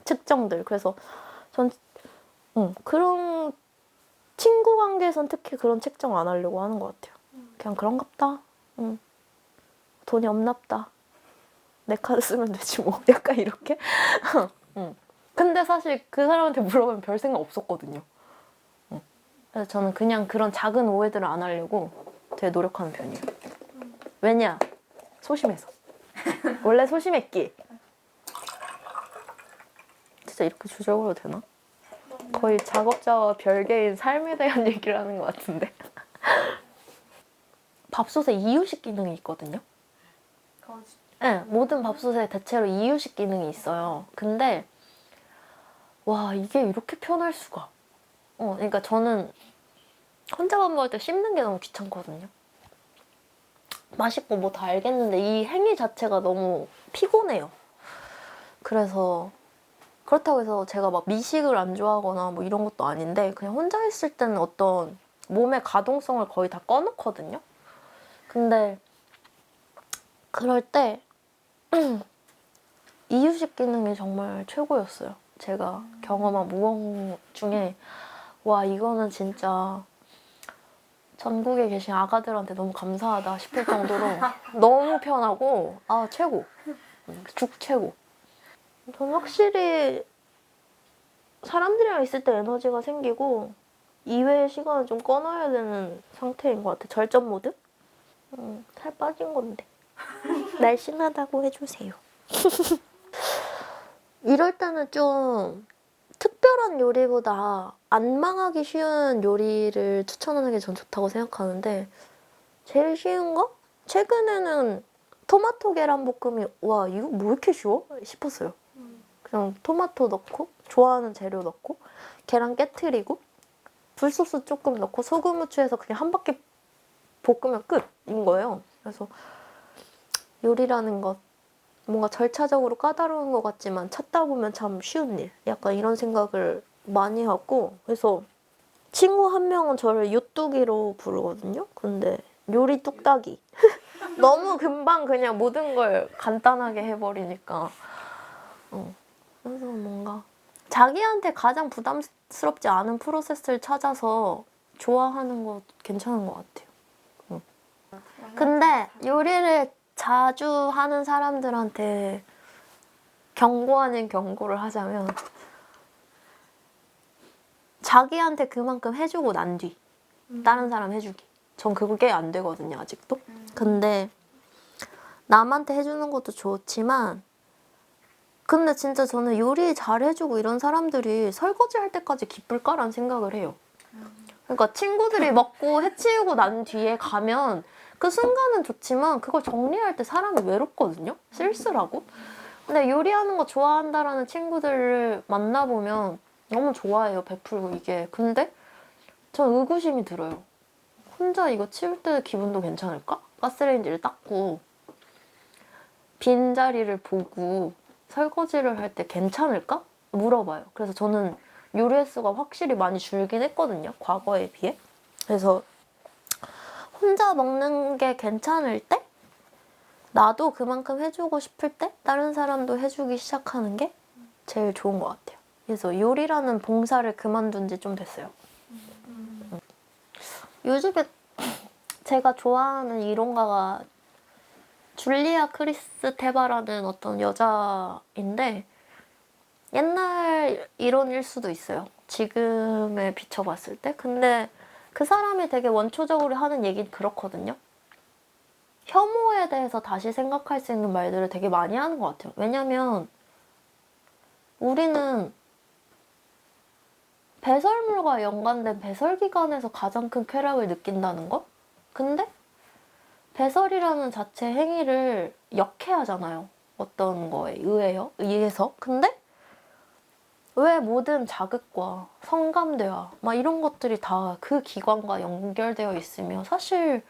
측정들. 그래서 전 그런 친구 관계에선 특히 그런 책정 안 하려고 하는 것 같아요. 그냥 그런갑다. 돈이 없납다. 내 카드 쓰면 되지 뭐. 약간 이렇게. 근데 사실 그 사람한테 물어보면 별 생각 없었거든요. 그래서 저는 그냥 그런 작은 오해들을 안 하려고 되게 노력하는 편이에요. 왜냐? 소심해서. 원래 소심했기. 진짜 이렇게 주제어도 되나? 거의 작업자와 별개인 삶에 대한 얘기를 하는 것 같은데. 밥솥에 이유식 기능이 있거든요. 네, 모든 밥솥에 대체로 이유식 기능이 있어요. 근데 와 이게 이렇게 편할 수가. 그러니까 저는 혼자 밥 먹을 때 씹는 게 너무 귀찮거든요. 맛있고 뭐 다 알겠는데 이 행위 자체가 너무 피곤해요. 그래서 그렇다고 해서 제가 막 미식을 안 좋아하거나 뭐 이런 것도 아닌데 그냥 혼자 있을 때는 어떤 몸의 가동성을 거의 다 꺼놓거든요. 근데 그럴 때 이유식 기능이 정말 최고였어요. 제가 경험한 무언 중에 와 이거는 진짜 전국에 계신 아가들한테 너무 감사하다 싶을 정도로 너무 편하고 아 최고. 죽 최고. 저는 확실히 사람들이랑 있을 때 에너지가 생기고 이외의 시간을 좀 꺼놔야 되는 상태인 것 같아. 절전 모드? 살 빠진 건데. 날씬하다고 해주세요. 이럴 때는 좀 특별한 요리보다 안 망하기 쉬운 요리를 추천하는 게 전 좋다고 생각하는데 제일 쉬운 거? 최근에는 토마토 계란 볶음이 와 이거 뭐 이렇게 쉬워? 싶었어요. 그냥 토마토 넣고 좋아하는 재료 넣고 계란 깨트리고 굴소스 조금 넣고 소금 후추해서 그냥 한 바퀴 볶으면 끝인 거예요. 그래서 요리라는 것 뭔가 절차적으로 까다로운 것 같지만 찾다 보면 참 쉬운 일. 약간 이런 생각을 많이 하고 그래서 친구 한 명은 저를 요뚜기로 부르거든요. 근데 요리 뚝딱이. 너무 금방 그냥 모든 걸 간단하게 해버리니까. 그래서 뭔가 자기한테 가장 부담스럽지 않은 프로세스를 찾아서 좋아하는 거 괜찮은 것 같아요. 근데 요리를 자주 하는 사람들한테 경고 아닌 경고를 하자면 자기한테 그만큼 해주고 난 뒤 다른 사람 해주기. 전 그게 안 되거든요 아직도. 근데 남한테 해주는 것도 좋지만 근데 진짜 저는 요리 잘해주고 이런 사람들이 설거지 할 때까지 기쁠까라는 생각을 해요. 그러니까 친구들이 먹고 해치우고 난 뒤에 가면 그 순간은 좋지만 그걸 정리할 때 사람이 외롭거든요? 쓸쓸하고. 근데 요리하는 거 좋아한다라는 친구들을 만나보면 너무 좋아해요, 베풀고 이게. 근데 전 의구심이 들어요. 혼자 이거 치울 때 기분도 괜찮을까? 가스레인지를 닦고 빈자리를 보고 설거지를 할 때 괜찮을까? 물어봐요. 그래서 저는 요리 횟수가 확실히 많이 줄긴 했거든요. 과거에 비해. 그래서 혼자 먹는 게 괜찮을 때 나도 그만큼 해주고 싶을 때 다른 사람도 해주기 시작하는 게 제일 좋은 것 같아요. 그래서 요리라는 봉사를 그만둔 지 좀 됐어요. 요즘에 제가 좋아하는 이론가가 줄리아 크리스테바라는 어떤 여자인데 옛날 이론일 수도 있어요. 지금에 비춰봤을 때. 근데 그 사람이 되게 원초적으로 하는 얘기는 그렇거든요. 혐오에 대해서 다시 생각할 수 있는 말들을 되게 많이 하는 것 같아요. 왜냐면 우리는 배설물과 연관된 배설기관에서 가장 큰 쾌락을 느낀다는 것? 근데 배설이라는 자체 행위를 역해하잖아요. 어떤 거에 의해서. 근데 왜 모든 자극과 성감대와 막 이런 것들이 다 그 기관과 연결되어 있으며 사실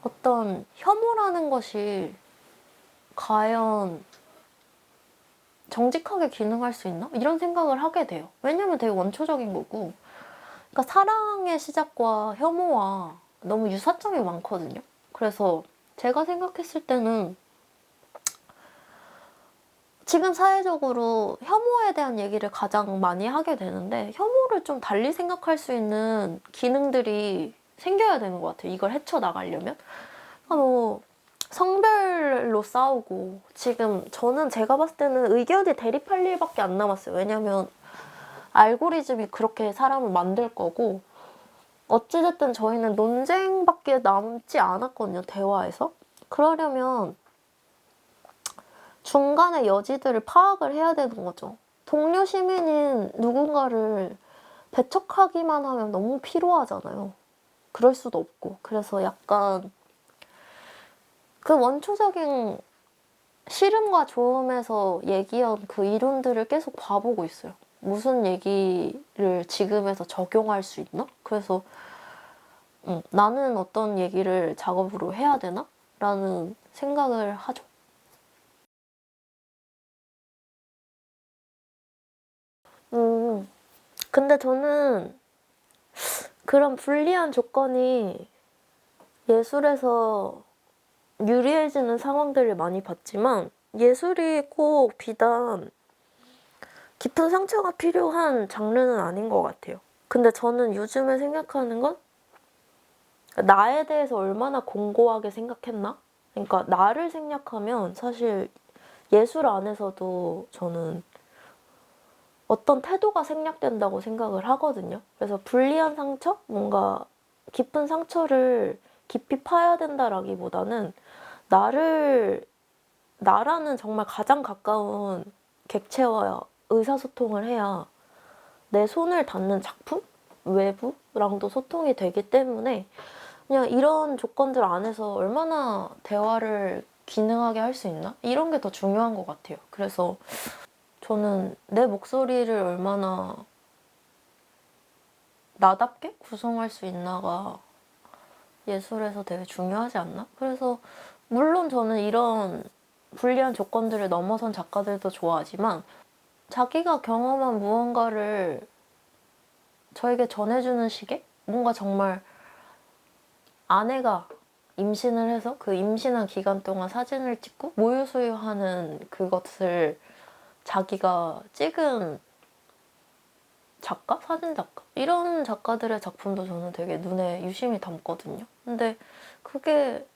어떤 혐오라는 것이 과연 정직하게 기능할 수 있나? 이런 생각을 하게 돼요. 왜냐면 되게 원초적인 거고. 그러니까 사랑의 시작과 혐오와 너무 유사점이 많거든요. 그래서 제가 생각했을 때는 지금 사회적으로 혐오에 대한 얘기를 가장 많이 하게 되는데 혐오를 좀 달리 생각할 수 있는 기능들이 생겨야 되는 것 같아요. 이걸 헤쳐나가려면. 뭐 성별로 싸우고 지금 저는 제가 봤을 때는 의견이 대립할 일밖에 안 남았어요. 왜냐면 알고리즘이 그렇게 사람을 만들 거고 어찌됐든 저희는 논쟁밖에 남지 않았거든요. 대화에서. 그러려면 중간의 여지들을 파악을 해야 되는 거죠. 동료 시민인 누군가를 배척하기만 하면 너무 피로하잖아요. 그럴 수도 없고. 그래서 약간 그 원초적인 싫음과 좋음에서 얘기한 그 이론들을 계속 봐보고 있어요. 무슨 얘기를 지금에서 적용할 수 있나? 그래서 나는 어떤 얘기를 작업으로 해야 되나? 라는 생각을 하죠. 근데 저는 그런 불리한 조건이 예술에서 유리해지는 상황들을 많이 봤지만 예술이 꼭 비단 깊은 상처가 필요한 장르는 아닌 것 같아요. 근데 저는 요즘에 생각하는 건 나에 대해서 얼마나 공고하게 생각했나? 그러니까 나를 생략하면 사실 예술 안에서도 저는 어떤 태도가 생략된다고 생각을 하거든요. 그래서 불리한 상처? 뭔가 깊은 상처를 깊이 파야 된다라기보다는 나라는 정말 가장 가까운 객체와 의사소통을 해야 내 손을 닿는 작품? 외부랑도 소통이 되기 때문에 그냥 이런 조건들 안에서 얼마나 대화를 기능하게 할 수 있나? 이런 게 더 중요한 것 같아요. 그래서 저는 내 목소리를 얼마나 나답게 구성할 수 있나가 예술에서 되게 중요하지 않나? 그래서 물론 저는 이런 불리한 조건들을 넘어선 작가들도 좋아하지만 자기가 경험한 무언가를 저에게 전해주는 식의 뭔가 정말 아내가 임신을 해서 그 임신한 기간 동안 사진을 찍고 모유수유하는 그것을 자기가 찍은 작가? 사진작가? 이런 작가들의 작품도 저는 되게 눈에 유심히 담거든요. 근데 그게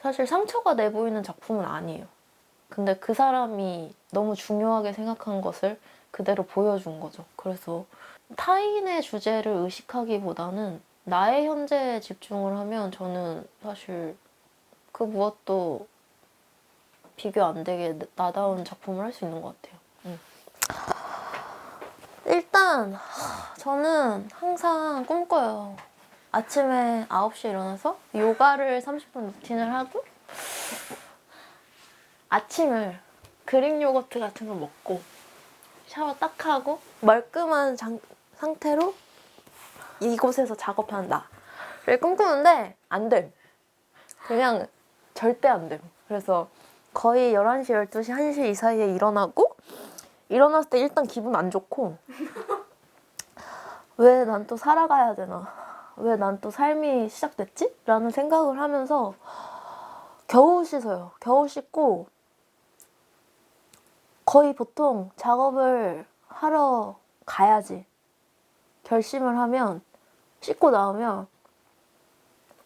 사실 상처가 내보이는 작품은 아니에요. 근데 그 사람이 너무 중요하게 생각한 것을 그대로 보여준 거죠. 그래서 타인의 주제를 의식하기보다는 나의 현재에 집중을 하면 저는 사실 그 무엇도 비교 안 되게 나다운 작품을 할 수 있는 것 같아요. 일단 저는 항상 꿈꿔요. 아침에 9시에 일어나서 요가를 30분 루틴을 하고 아침을 그릭 요거트 같은 거 먹고 샤워 딱 하고 멀끔한 상태로 이곳에서 작업한다를 꿈꾸는데 안 됨. 그냥 절대 안 됨. 그래서 거의 11시, 12시, 1시 이 사이에 일어나고 일어났을 때 일단 기분 안 좋고 왜 난 또 살아가야 되나? 왜 난 또 삶이 시작됐지? 라는 생각을 하면서 겨우 씻어요. 겨우 씻고 거의 보통 작업을 하러 가야지 결심을 하면 씻고 나오면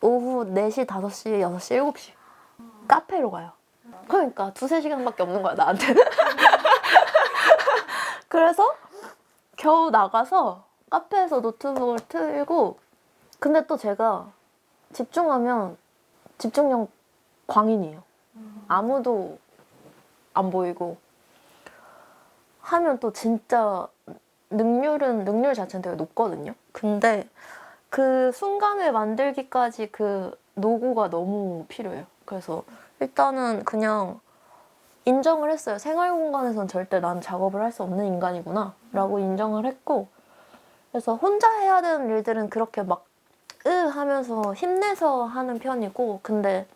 오후 4시, 5시, 6시, 7시 카페로 가요. 그러니까 2-3시간밖에 없는 거야 나한테는. 그래서 겨우 나가서 카페에서 노트북을 틀고 근데 또 제가 집중하면 집중력 광인이에요. 아무도 안 보이고 하면 또 진짜 능률 자체는 되게 높거든요. 근데 그 순간을 만들기까지 그 노고가 너무 필요해요. 그래서 일단은 그냥 인정을 했어요. 생활 공간에선 절대 난 작업을 할 수 없는 인간이구나 라고 인정을 했고 그래서 혼자 해야 되는 일들은 그렇게 막 하면서 힘내서 하는 편이고 근데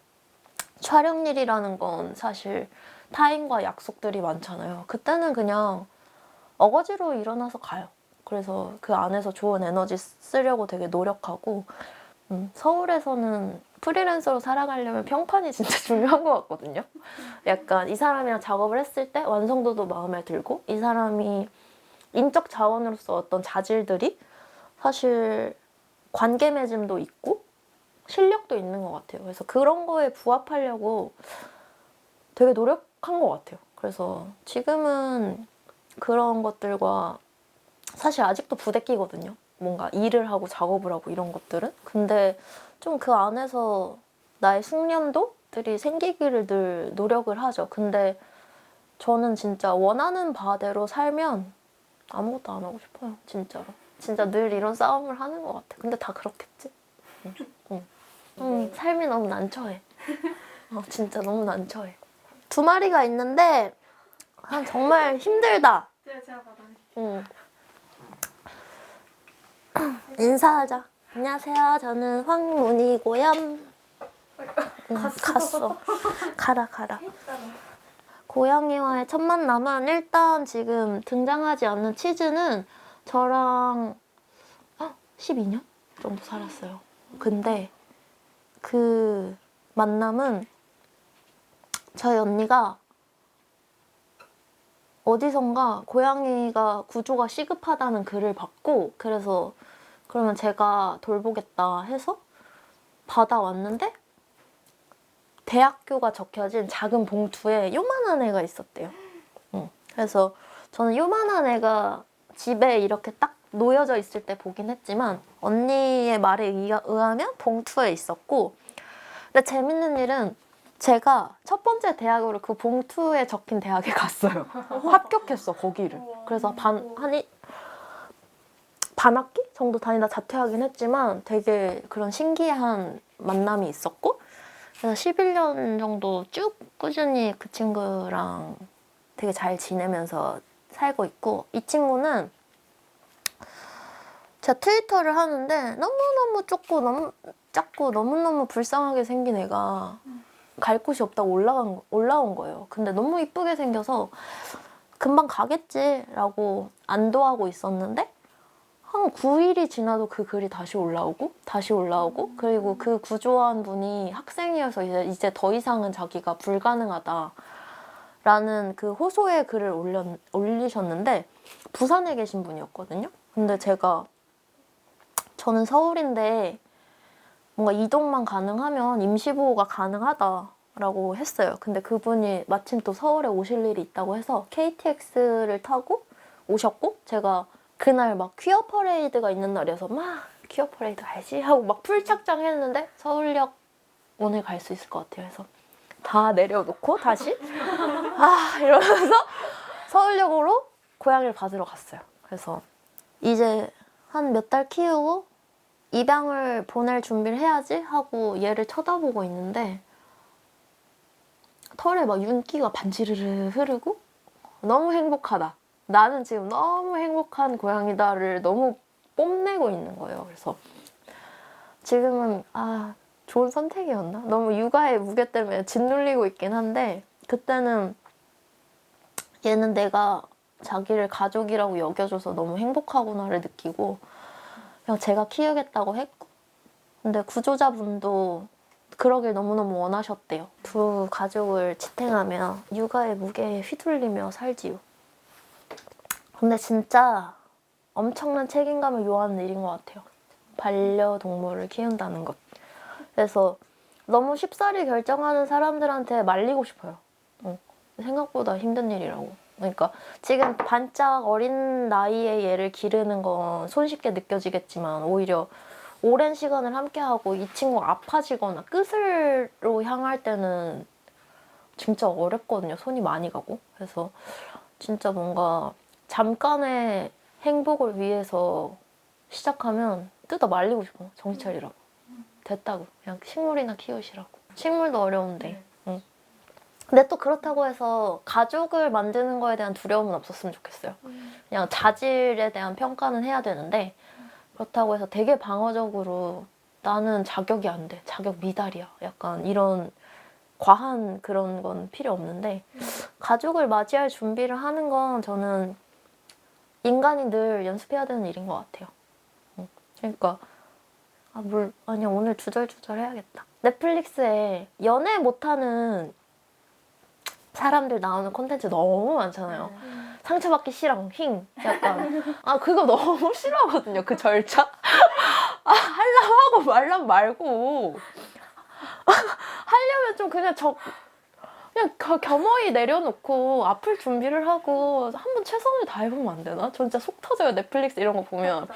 촬영일이라는 건 사실 타인과 약속들이 많잖아요. 그때는 그냥 어거지로 일어나서 가요. 그래서 그 안에서 좋은 에너지 쓰려고 되게 노력하고 서울에서는 프리랜서로 살아가려면 평판이 진짜 중요한 것 같거든요. 약간 이 사람이랑 작업을 했을 때 완성도도 마음에 들고 이 사람이 인적 자원으로서 어떤 자질들이 사실 관계 맺음도 있고 실력도 있는 것 같아요. 그래서 그런 거에 부합하려고 되게 노력한 것 같아요. 그래서 지금은 그런 것들과 사실 아직도 부대끼거든요. 뭔가 일을 하고 작업을 하고 이런 것들은. 근데 좀 그 안에서 나의 숙련도들이 생기기를 늘 노력을 하죠. 근데 저는 진짜 원하는 바대로 살면 아무것도 안 하고 싶어요. 진짜로. 진짜 늘 이런 싸움을 하는 것 같아. 근데 다 그렇겠지? 삶이 너무 난처해. 진짜 너무 난처해. 2마리가 있는데 정말 힘들다. 제가 받아요. 인사하자. 안녕하세요. 저는 황문이고요. 갔어. 가라. 고양이와의 첫 만남은 일단 지금 등장하지 않는 치즈는 저랑 12년 정도 살았어요. 근데 그 만남은 저희 언니가 어디선가 고양이가 구조가 시급하다는 글을 받고 그래서 그러면 제가 돌보겠다 해서 받아왔는데 대학교가 적혀진 작은 봉투에 요만한 애가 있었대요. 그래서 저는 요만한 애가 집에 이렇게 딱 놓여져 있을 때 보긴 했지만 언니의 말에 의하면 봉투에 있었고 근데 재밌는 일은 제가 첫 번째 대학으로 그 봉투에 적힌 대학에 갔어요. 합격했어 거기를. 그래서 반 학기 정도 다니다 자퇴하긴 했지만 되게 그런 신기한 만남이 있었고 그래서 11년 정도 쭉 꾸준히 그 친구랑 되게 잘 지내면서 살고 있고 이 친구는 제가 트위터를 하는데 너무너무 작고 너무너무 불쌍하게 생긴 애가 갈 곳이 없다고 올라온 거예요. 근데 너무 이쁘게 생겨서 금방 가겠지라고 안도하고 있었는데 한 9일이 지나도 그 글이 다시 올라오고 그리고 그 구조한 분이 학생이어서 이제 더 이상은 자기가 불가능하다라는 그 호소의 글을 올리셨는데 부산에 계신 분이었거든요. 근데 저는 서울인데 뭔가 이동만 가능하면 임시보호가 가능하다라고 했어요. 근데 그분이 마침 또 서울에 오실 일이 있다고 해서 KTX를 타고 오셨고 제가 그날 막 퀴어 퍼레이드가 있는 날이어서 막 퀴어 퍼레이드 알지? 하고 막 풀착장 했는데 서울역 오늘 갈 수 있을 것 같아요. 그래서 다 내려놓고 다시 이러면서 서울역으로 고양이를 받으러 갔어요. 그래서 이제 한 몇 달 키우고 입양을 보낼 준비를 해야지 하고 얘를 쳐다보고 있는데 털에 막 윤기가 반지르르 흐르고 너무 행복하다. 나는 지금 너무 행복한 고양이다를 너무 뽐내고 있는 거예요. 그래서 지금은 좋은 선택이었나? 너무 육아의 무게 때문에 짓눌리고 있긴 한데 그때는 얘는 내가 자기를 가족이라고 여겨줘서 너무 행복하구나를 느끼고 그냥 제가 키우겠다고 했고 근데 구조자분도 그러길 너무너무 원하셨대요. 두 가족을 지탱하며 육아의 무게에 휘둘리며 살지요. 근데 진짜 엄청난 책임감을 요하는 일인 것 같아요. 반려동물을 키운다는 것. 그래서 너무 쉽사리 결정하는 사람들한테 말리고 싶어요. 생각보다 힘든 일이라고. 그러니까 지금 반짝 어린 나이에 얘를 기르는 건 손쉽게 느껴지겠지만 오히려 오랜 시간을 함께하고 이 친구가 아파지거나 끝으로 향할 때는 진짜 어렵거든요. 손이 많이 가고. 그래서 진짜 뭔가 잠깐의 행복을 위해서 시작하면 뜯어 말리고 싶어. 정신 차리라고. 됐다고. 그냥 식물이나 키우시라고. 식물도 어려운데. 응. 근데 또 그렇다고 해서 가족을 만드는 거에 대한 두려움은 없었으면 좋겠어요. 그냥 자질에 대한 평가는 해야 되는데 그렇다고 해서 되게 방어적으로 나는 자격이 안 돼. 자격 미달이야. 약간 이런 과한 그런 건 필요 없는데 가족을 맞이할 준비를 하는 건 저는 인간이 늘 연습해야 되는 일인 것 같아요. 그러니까 아니야 오늘 주절주절 해야겠다. 넷플릭스에 연애 못하는 사람들 나오는 콘텐츠 너무 많잖아요. 상처받기 싫어, 약간. 그거 너무 싫어하거든요, 그 절차. 하려면 하고 말라면 말고. 하려면 좀 그냥 겸허히 내려놓고 아플 준비를 하고 한번 최선을 다해보면 안 되나? 저 진짜 속 터져요, 넷플릭스 이런 거 보면.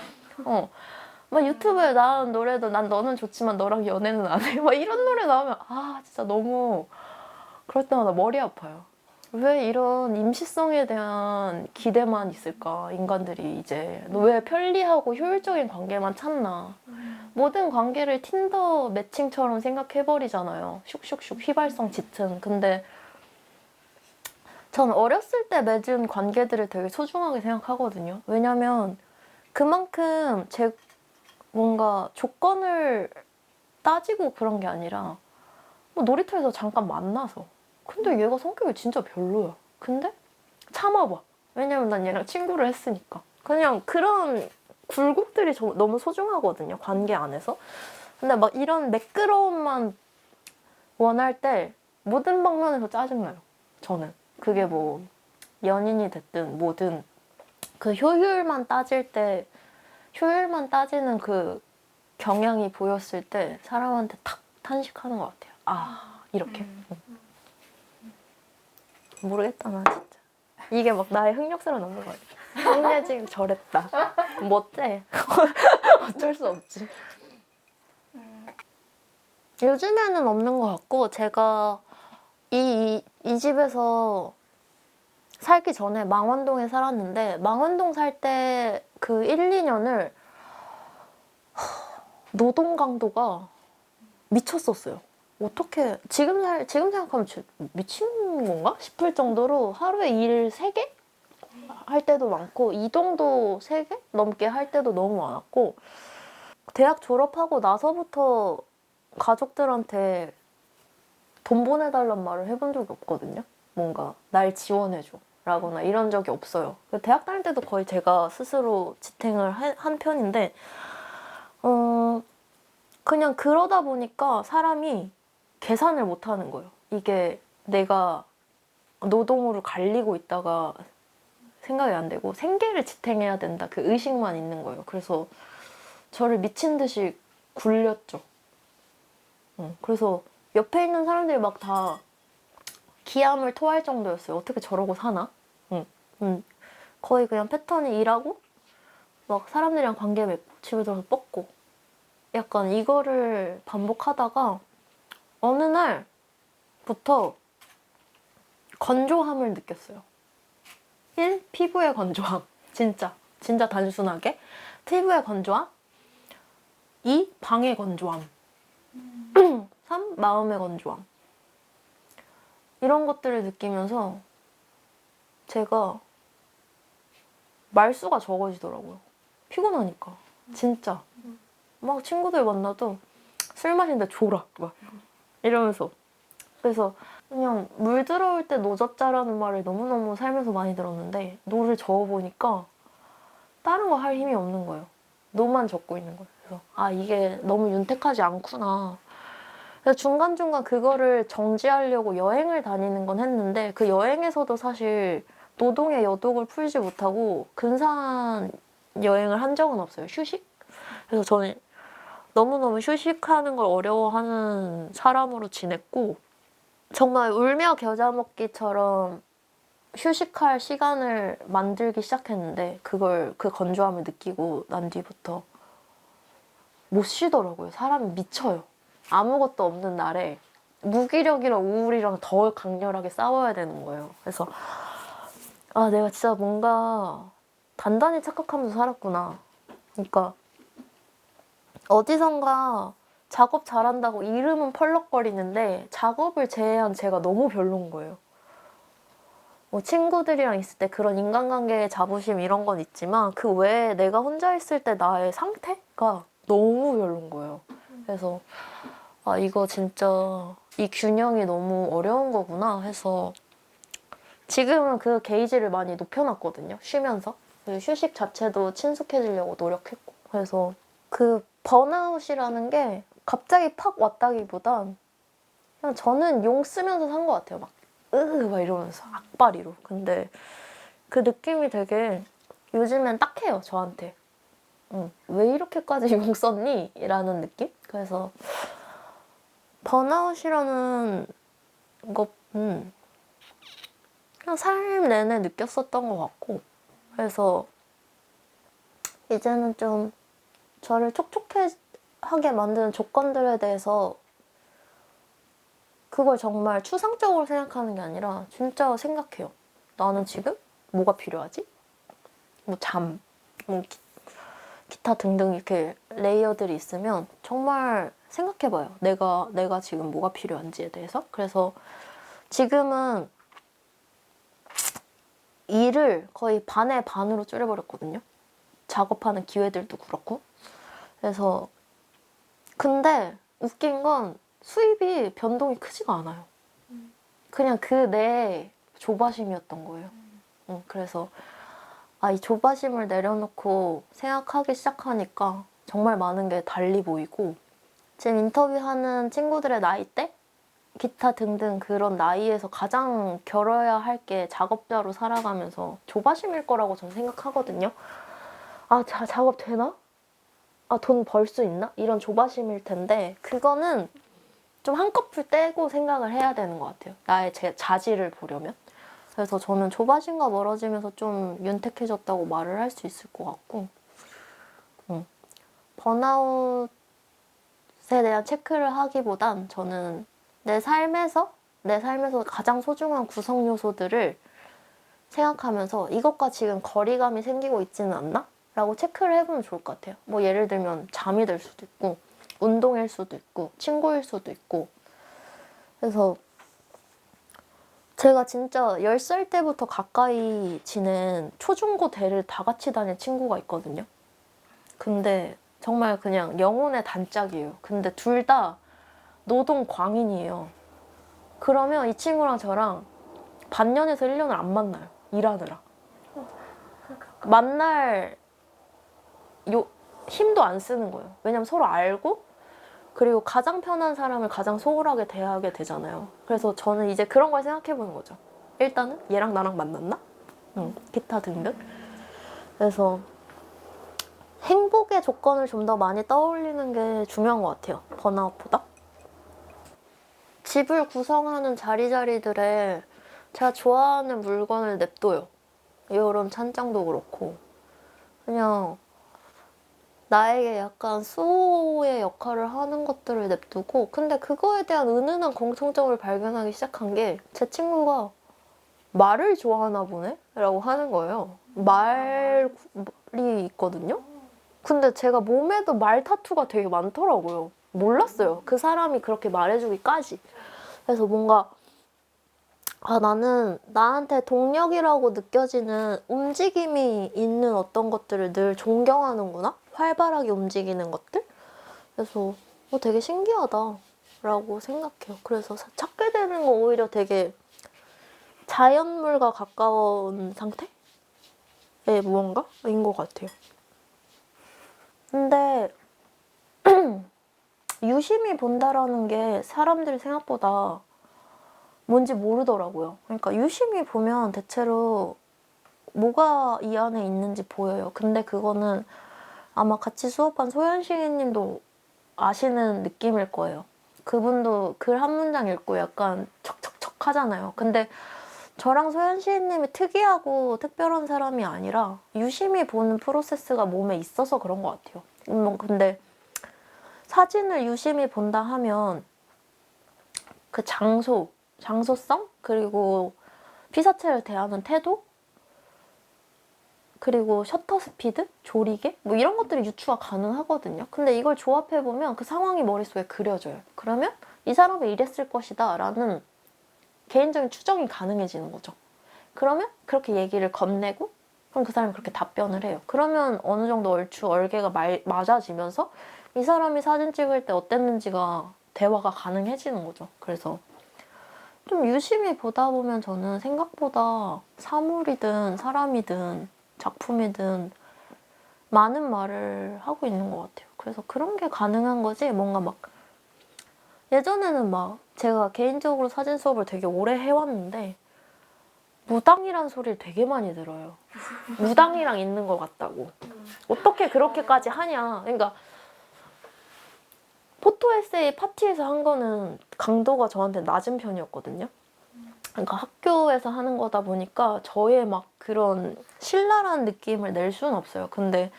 막 유튜브에 나온 노래도 난 너는 좋지만 너랑 연애는 안 해. 막 이런 노래 나오면 진짜 너무 그럴 때마다 머리 아파요. 왜 이런 임시성에 대한 기대만 있을까? 인간들이 이제 왜 편리하고 효율적인 관계만 찾나? 모든 관계를 틴더 매칭처럼 생각해버리잖아요. 슉슉슉 휘발성 짙은. 근데 전 어렸을 때 맺은 관계들을 되게 소중하게 생각하거든요. 왜냐면 그만큼 뭔가 조건을 따지고 그런 게 아니라 뭐 놀이터에서 잠깐 만나서 근데 얘가 성격이 진짜 별로야. 근데 참아봐. 왜냐면 난 얘랑 친구를 했으니까. 그냥 그런 굴곡들이 너무 소중하거든요. 관계 안에서. 근데 막 이런 매끄러움만 원할 때 모든 방면에서 짜증나요. 저는. 그게 뭐 연인이 됐든 뭐든 그 효율만 따지는 그 경향이 보였을 때 사람한테 탁 탄식하는 것 같아요. 아, 이렇게. 모르겠다, 나 진짜. 이게 막 나의 흑역사로 남는 거 같아. 홍예진 저랬다. 멋째. 어쩔 수 없지. 요즘에는 없는 것 같고, 제가 이 집에서 살기 전에 망원동에 살았는데, 망원동 살 때 그 1, 2년을 노동 강도가 미쳤었어요. 어떻게 지금 생각하면 미친 건가 싶을 정도로 하루에 일 3개 할 때도 많고 이동도 3개 넘게 할 때도 너무 많았고 대학 졸업하고 나서부터 가족들한테 돈 보내달란 말을 해본 적이 없거든요. 뭔가 날 지원해줘 라거나 이런 적이 없어요. 대학 다닐 때도 거의 제가 스스로 지탱을 한 편인데 그냥 그러다 보니까 사람이 계산을 못 하는 거예요. 이게 내가 노동으로 갈리고 있다가 생각이 안 되고 생계를 지탱해야 된다. 그 의식만 있는 거예요. 그래서 저를 미친 듯이 굴렸죠. 그래서 옆에 있는 사람들이 막 다 기함을 토할 정도였어요. 어떻게 저러고 사나? 거의 그냥 패턴이 일하고 막 사람들이랑 관계 맺고 집에 들어서 뻗고 약간 이거를 반복하다가 어느 날부터 건조함을 느꼈어요. 1. 피부의 건조함. 진짜 단순하게. 피부의 건조함. 2. 방의 건조함. 3. 마음의 건조함. 이런 것들을 느끼면서 제가 말수가 적어지더라고요. 피곤하니까. 진짜. 막 친구들 만나도 술 마시는데 졸아. 막 이러면서. 그래서 그냥 물 들어올 때 노젓자라는 말을 너무너무 살면서 많이 들었는데 노를 저어보니까 다른 거 할 힘이 없는 거예요. 노만 젓고 있는 거예요. 그래서 아 이게 너무 윤택하지 않구나. 그래서 중간중간 그거를 정지하려고 여행을 다니는 건 했는데 그 여행에서도 사실 노동의 여독을 풀지 못하고 근사한 여행을 한 적은 없어요. 휴식? 그래서 저는 너무너무 휴식하는 걸 어려워하는 사람으로 지냈고 정말 울며 겨자 먹기처럼 휴식할 시간을 만들기 시작했는데 그 건조함을 느끼고 난 뒤부터 못 쉬더라고요. 사람이 미쳐요. 아무것도 없는 날에 무기력이랑 우울이랑 더 강렬하게 싸워야 되는 거예요. 그래서 아 내가 진짜 뭔가 단단히 착각하면서 살았구나. 그러니까 어디선가 작업 잘한다고 이름은 펄럭거리는데 작업을 제외한 제가 너무 별론 거예요. 뭐 친구들이랑 있을 때 그런 인간관계의 자부심 이런 건 있지만 그 외에 내가 혼자 있을 때 나의 상태가 너무 별론 거예요. 그래서 아 이거 진짜 이 균형이 너무 어려운 거구나 해서 지금은 그 게이지를 많이 높여놨거든요. 쉬면서. 휴식 자체도 친숙해지려고 노력했고. 그래서 그 번아웃이라는 게 갑자기 팍 왔다기보단 그냥 저는 용 쓰면서 산 것 같아요. 막 이러면서 악바리로. 근데 그 느낌이 되게 요즘엔 딱해요. 저한테. 왜 이렇게까지 용 썼니? 라는 느낌? 그래서 번아웃이라는 것 그냥 삶 내내 느꼈었던 것 같고 그래서 이제는 좀 저를 촉촉하게 만드는 조건들에 대해서 그걸 정말 추상적으로 생각하는 게 아니라 진짜 생각해요. 나는 지금 뭐가 필요하지? 뭐 잠, 뭐 기타 등등 이렇게 레이어들이 있으면 정말 생각해봐요. 내가 지금 뭐가 필요한지에 대해서. 그래서 지금은 일을 거의 반에 반으로 줄여버렸거든요. 작업하는 기회들도 그렇고. 그래서 근데 웃긴 건 수입이 변동이 크지가 않아요. 그냥 그 내 조바심이었던 거예요. 그래서 이 조바심을 내려놓고 생각하기 시작하니까 정말 많은 게 달리 보이고 지금 인터뷰하는 친구들의 나이대? 기타 등등 그런 나이에서 가장 겨뤄야 할 게 작업자로 살아가면서 조바심일 거라고 저는 생각하거든요. 작업 되나? 돈 벌 수 있나? 이런 조바심일 텐데 그거는 좀 한꺼풀 떼고 생각을 해야 되는 것 같아요. 나의 제 자질을 보려면. 그래서 저는 조바심과 멀어지면서 좀 윤택해졌다고 말을 할 수 있을 것 같고 번아웃에 대한 체크를 하기보단 저는 내 삶에서 가장 소중한 구성 요소들을 생각하면서 이것과 지금 거리감이 생기고 있지는 않나? 라고 체크를 해보면 좋을 것 같아요. 뭐 예를 들면 잠이 될 수도 있고 운동일 수도 있고 친구일 수도 있고 그래서 제가 진짜 10살 때부터 가까이 지낸 초중고 대를 다 같이 다닌 친구가 있거든요. 근데 정말 그냥 영혼의 단짝이에요. 근데 둘 다 노동 광인이에요. 그러면 이 친구랑 저랑 반년에서 1년을 안 만나요. 일하느라. 만날 힘도 안 쓰는 거예요. 왜냐면 서로 알고 그리고 가장 편한 사람을 가장 소홀하게 대하게 되잖아요. 그래서 저는 이제 그런 걸 생각해 보는 거죠. 일단은 얘랑 나랑 만났나? 기타 등등. 그래서 행복의 조건을 좀 더 많이 떠올리는 게 중요한 것 같아요. 번아웃보다. 집을 구성하는 자리자리들에 제가 좋아하는 물건을 냅둬요. 이런 찬장도 그렇고 그냥 나에게 약간 수호의 역할을 하는 것들을 nep두고 근데 그거에 대한 은은한 공통점을 발견하기 시작한 게 제 친구가 말을 좋아하나 보네? 라고 하는 거예요. 말이 있거든요? 근데 제가 몸에도 말 타투가 되게 많더라고요. 몰랐어요. 그 사람이 그렇게 말해주기까지. 그래서 뭔가 나는 나한테 동력이라고 느껴지는 움직임이 있는 어떤 것들을 늘 존경하는구나? 활발하게 움직이는 것들? 그래서 되게 신기하다라고 생각해요. 그래서 찾게 되는 거 오히려 되게 자연물과 가까운 상태의 무언가인 것 같아요. 근데 유심히 본다라는 게 사람들이 생각보다 뭔지 모르더라고요. 그러니까 유심히 보면 대체로 뭐가 이 안에 있는지 보여요. 근데 그거는 아마 같이 수업한 소연시 님도 아시는 느낌일 거예요. 그분도 글 한 문장 읽고 약간 척척척 하잖아요. 근데 저랑 소연시 님이 특이하고 특별한 사람이 아니라 유심히 보는 프로세스가 몸에 있어서 그런 것 같아요. 근데 사진을 유심히 본다 하면 그 장소성? 그리고 피사체를 대하는 태도? 그리고 셔터 스피드? 조리개? 뭐 이런 것들이 유추가 가능하거든요. 근데 이걸 조합해보면 그 상황이 머릿속에 그려져요. 그러면 이 사람은 이랬을 것이다 라는 개인적인 추정이 가능해지는 거죠. 그러면 그렇게 얘기를 건네고 그럼 그 사람이 그렇게 답변을 해요. 그러면 어느 정도 얼추 얼개가 맞아지면서 이 사람이 사진 찍을 때 어땠는지가 대화가 가능해지는 거죠. 그래서 좀 유심히 보다 보면 저는 생각보다 사물이든 사람이든 작품이든 많은 말을 하고 있는 것 같아요. 그래서 그런 게 가능한 거지 뭔가 막 예전에는 막 제가 개인적으로 사진 수업을 되게 오래 해왔는데 무당이란 소리를 되게 많이 들어요. 무당이랑 있는 것 같다고. 어떻게 그렇게까지 하냐. 그러니까 포토 에세이 파티에서 한 거는 강도가 저한테 낮은 편이었거든요. 그러니까 학교에서 하는 거다 보니까 저의 막 그런 신랄한 느낌을 낼 수는 없어요. 근데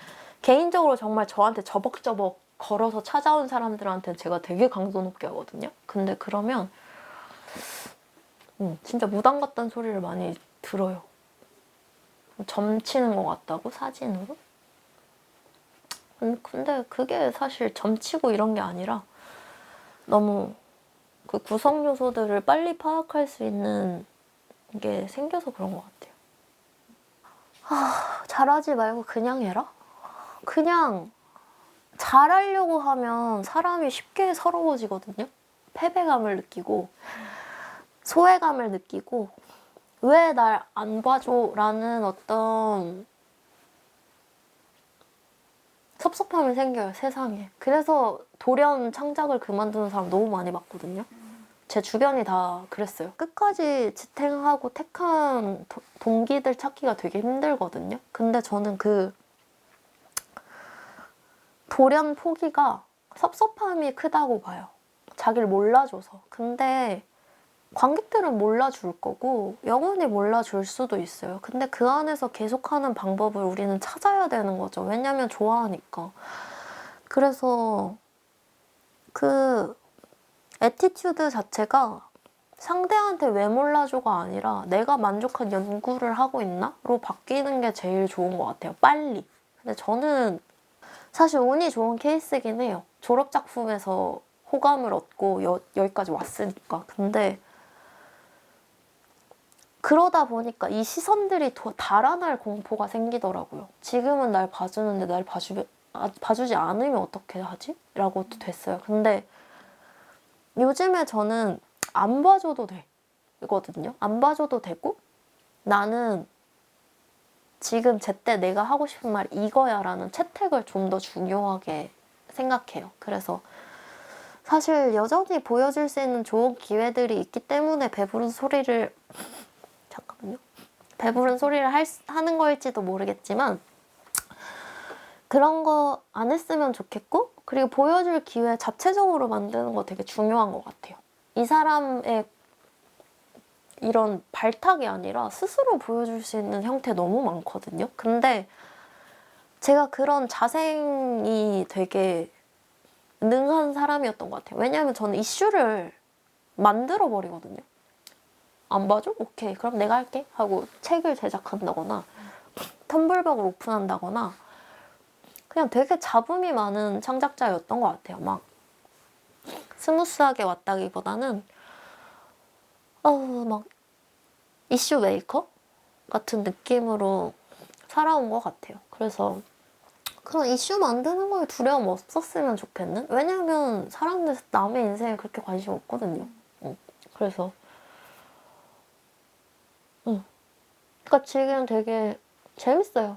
개인적으로 정말 저한테 저벅저벅 걸어서 찾아온 사람들한테는 제가 되게 강도 높게 하거든요. 근데 그러면 진짜 무당 같다는 소리를 많이 들어요. 점치는 것 같다고 사진으로? 근데 그게 사실 점치고 이런 게 아니라 너무 그 구성 요소들을 빨리 파악할 수 있는 게 생겨서 그런 것 같아요. 잘하지 말고 그냥 해라? 그냥 잘하려고 하면 사람이 쉽게 서러워지거든요. 패배감을 느끼고 소외감을 느끼고 왜 날 안 봐줘? 라는 어떤 섭섭함이 생겨요, 세상에. 그래서 돌연 창작을 그만두는 사람 너무 많이 봤거든요. 제 주변이 다 그랬어요. 끝까지 지탱하고 택한 동기들 찾기가 되게 힘들거든요. 근데 저는 그 돌연 포기가 섭섭함이 크다고 봐요. 자기를 몰라줘서. 근데 관객들은 몰라줄 거고 영원히 몰라줄 수도 있어요. 근데 그 안에서 계속하는 방법을 우리는 찾아야 되는 거죠. 왜냐면 좋아하니까. 그래서 그 애티튜드 자체가 상대한테 왜 몰라줘가 아니라 내가 만족한 연구를 하고 있나?로 바뀌는 게 제일 좋은 것 같아요. 빨리. 근데 저는 사실 운이 좋은 케이스긴 해요. 졸업작품에서 호감을 얻고 여기까지 왔으니까. 근데 그러다 보니까 이 시선들이 더 달아날 공포가 생기더라고요. 지금은 날 봐주는데 날 봐주지 않으면 어떻게 하지? 라고 또 됐어요. 근데 요즘에 저는 안 봐줘도 되거든요. 안 봐줘도 되고 나는 지금 제때 내가 하고 싶은 말 이거야 라는 채택을 좀 더 중요하게 생각해요. 그래서 사실 여전히 보여줄 수 있는 좋은 기회들이 있기 때문에 배부른 소리를 하는 거일지도 모르겠지만 그런 거 안 했으면 좋겠고 그리고 보여줄 기회 자체적으로 만드는 거 되게 중요한 것 같아요. 이 사람의 이런 발탁이 아니라 스스로 보여줄 수 있는 형태 너무 많거든요. 근데 제가 그런 자생이 되게 능한 사람이었던 것 같아요. 왜냐하면 저는 이슈를 만들어 버리거든요. 안 봐줘? 오케이. 그럼 내가 할게. 하고 책을 제작한다거나 텀블벅을 오픈한다거나 그냥 되게 잡음이 많은 창작자였던 것 같아요. 막 스무스하게 왔다기보다는 막 이슈 메이커 같은 느낌으로 살아온 것 같아요. 그래서 그런 이슈 만드는 거에 두려움 없었으면 좋겠는? 왜냐면 사람들 남의 인생에 그렇게 관심 없거든요. 그래서 그러니까 지금 되게 재밌어요.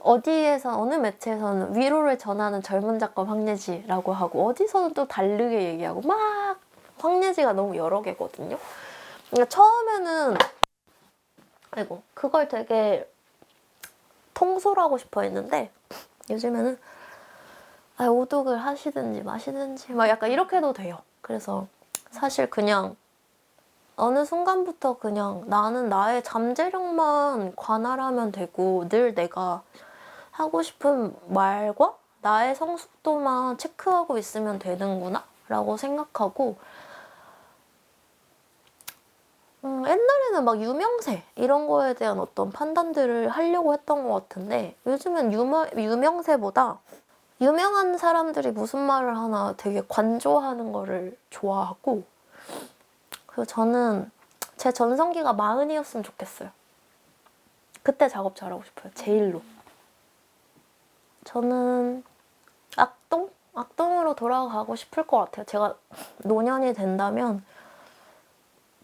어디에서 어느 매체에서는 위로를 전하는 젊은 작가 황예지라고 하고 어디서는 또 다르게 얘기하고 막 황예지가 너무 여러 개거든요. 그러니까 처음에는 그걸 되게 통솔하고 싶어 했는데 요즘에는 오독을 하시든지 마시든지 막 약간 이렇게 해도 돼요. 그래서 사실 그냥 어느 순간부터 그냥 나는 나의 잠재력만 관할하면 되고 늘 내가 하고 싶은 말과 나의 성숙도만 체크하고 있으면 되는구나 라고 생각하고 옛날에는 막 유명세 이런 거에 대한 어떤 판단들을 하려고 했던 것 같은데 요즘은 유명세보다 유명한 사람들이 무슨 말을 하나 되게 관조하는 거를 좋아하고 그리고 저는 제 전성기가 40이었으면 좋겠어요. 그때 작업 잘하고 싶어요. 제일로. 저는 악동으로 돌아가고 싶을 것 같아요. 제가 노년이 된다면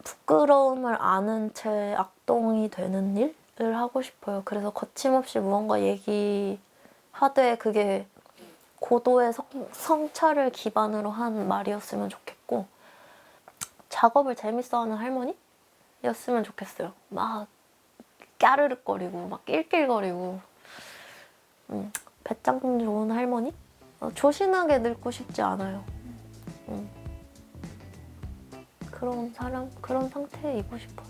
부끄러움을 아는 채 악동이 되는 일을 하고 싶어요. 그래서 거침없이 무언가 얘기하되 그게 고도의 성찰을 기반으로 한 말이었으면 좋겠고 작업을 재밌어하는 할머니였으면 좋겠어요. 막 까르륵거리고 막 낄낄거리고 배짱 좋은 할머니? 조신하게 늙고 싶지 않아요. 그런 사람, 그런 상태이고 싶어요.